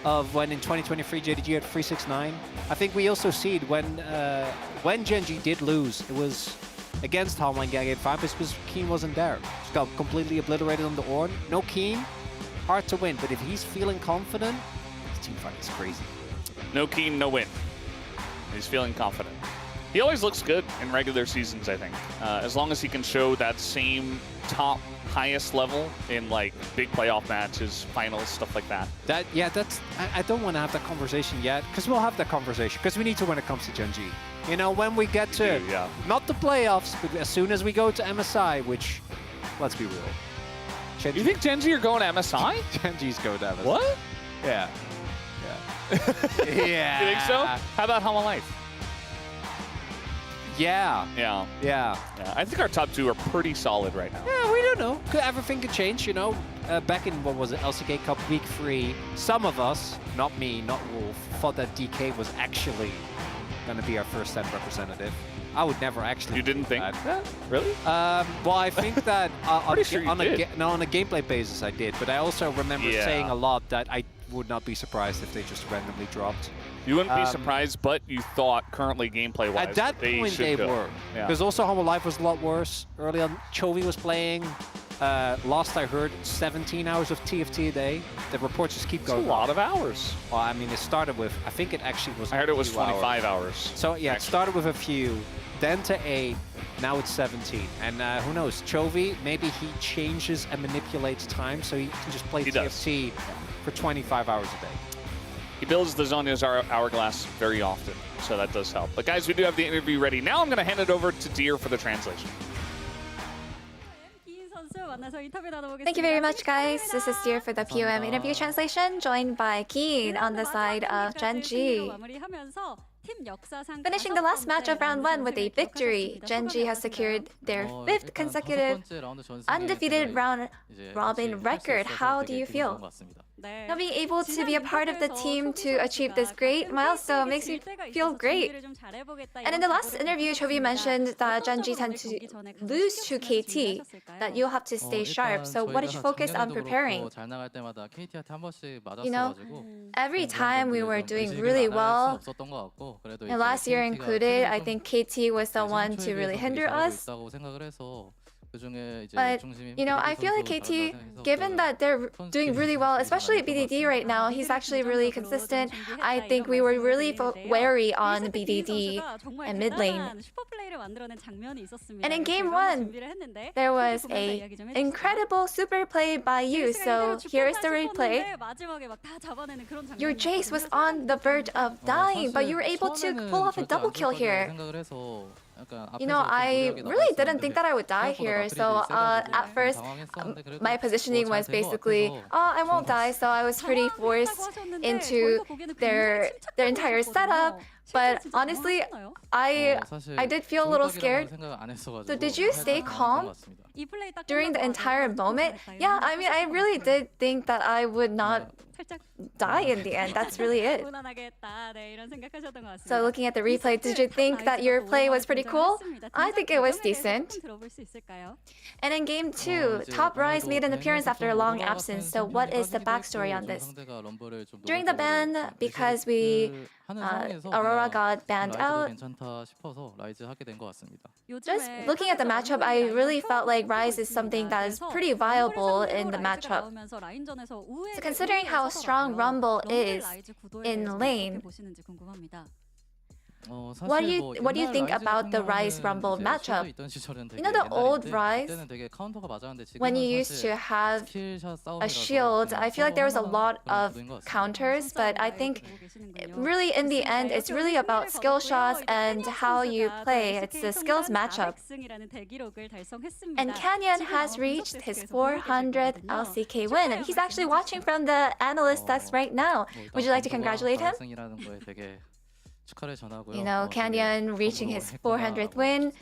of when in 2023 JDG had 369. I think we also see it when GENG did lose. It was against Hallman Gang 85 because Keen wasn't there. Just got completely obliterated on the Ornn. No Keen, hard to win. But if he's feeling confident, his team fighting is crazy. No Keen, no win. He's feeling confident. He always looks good in regular seasons, I think. As long as he can show that same top, highest level in like big playoff matches, finals, stuff like that. That's. I don't want to have that conversation yet, because we'll have that conversation, because we need to when it comes to GENG. You know, when we get to yeah. not the playoffs, but as soon as we go to MSI, which, let's be real. You think GENG are going to MSI? GENG's go to MSI. What? Yeah. Yeah. Yeah. You think so? How about Hama Life? Yeah. Yeah. Yeah. Yeah. I think our top 2 are pretty solid right now. Yeah, we don't know. Everything could change, you know. Back in, what was it, LCK Cup Week 3, some of us, not me, not Wolf, thought that DK was actually going to be our first set representative. I would never actually. You didn't think that. that? Really? Well, I think that on, Pretty sure you did. on a gameplay basis I did, but I also remember Yeah. saying a lot that I would not be surprised if they just randomly dropped. You wouldn't be surprised, but you thought currently gameplay-wise At that they point, should they go. were. Yeah. Because also Humble Life was a lot worse. Early on, Chovy was playing. Last I heard, 17 hours of TFT a day. The reports just keep It's a going. lot of hours. Well, I mean, it started with, I think it actually was. I heard it was a few hours. 25 hours. So yeah, it started with a few, then to 8, now it's 17. And who knows, Chovy, maybe he changes and manipulates time so he can just play He does. TFT for 25 hours a day. He builds the Zonya's hourglass very often, so that does help. But guys, we do have the interview ready. Now I'm going to hand it over to Deer for the translation. Thank you very much, guys. This is Deer for the POM interview translation, joined by Keen on the side of GENG. Finishing the last match of round 1 with a victory, GENG has secured their 5th consecutive undefeated round robin record. How do you feel? Now being able to be a part of the team to achieve this great milestone makes me feel great. And in the last interview, Chovy mentioned that GENG tend to lose to KT, that you'll have to stay sharp. So what did you focus on preparing? You know, every time we were doing really well, and last year included, I think KT was the one to really hinder us. But, you know, I feel like KT, given that they're doing really well, especially at BDD right now, he's actually really consistent. I think we were really wary on BDD and mid lane. And in game 1, there was a incredible super play by you. So here's the replay. Your Jace was on the verge of dying, but you were able to pull off a double kill here. You know, I really didn't think that I would die here. So at first, my positioning was basically, oh, I won't die. So I was pretty forced into their entire setup. But honestly, I did feel a little scared. So did you stay calm during the entire moment? Yeah, I mean, I really did think that I would not die in the end. That's really it. So looking at the replay, did you think that your play was pretty cool? I think it was decent. And in game 2, Top Rise made an appearance after a long absence. So what is the backstory on this? During the ban, because Aurora got banned out, just looking at the matchup, I really felt like Rise is something that is pretty viable in the matchup. So considering how strong Rumble is in lane, what do you think about the Rise Rumble matchup? You know, the old Rise, when you used to have a shield, I feel like there was a lot of counters, but I think really in the end, it's really about skill shots and how you play. It's a skills matchup. And Canyon has reached his 400th LCK win, and he's actually watching from the analyst desk right now. Would you like to congratulate him? You know, Canyon reaching his 400th win,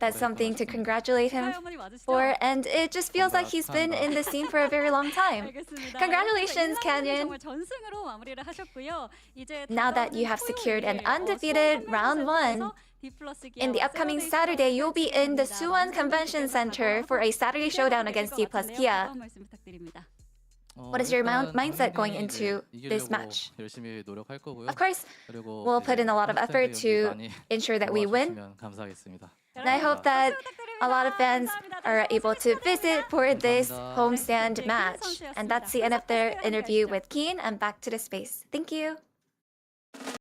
that's something to congratulate him for, and it just feels like he's been in the scene for a very long time. Congratulations, Canyon! Now that you have secured an undefeated round 1, in the upcoming Saturday, you'll be in the Suwon Convention Center for a Saturday showdown against D plus Kia. What is your mindset going into this match? Of course, we'll put in a lot of effort to ensure that we win. And I hope that a lot of fans are able to visit for this homestand match. And that's the end of their interview with Keen, and back to the space. Thank you.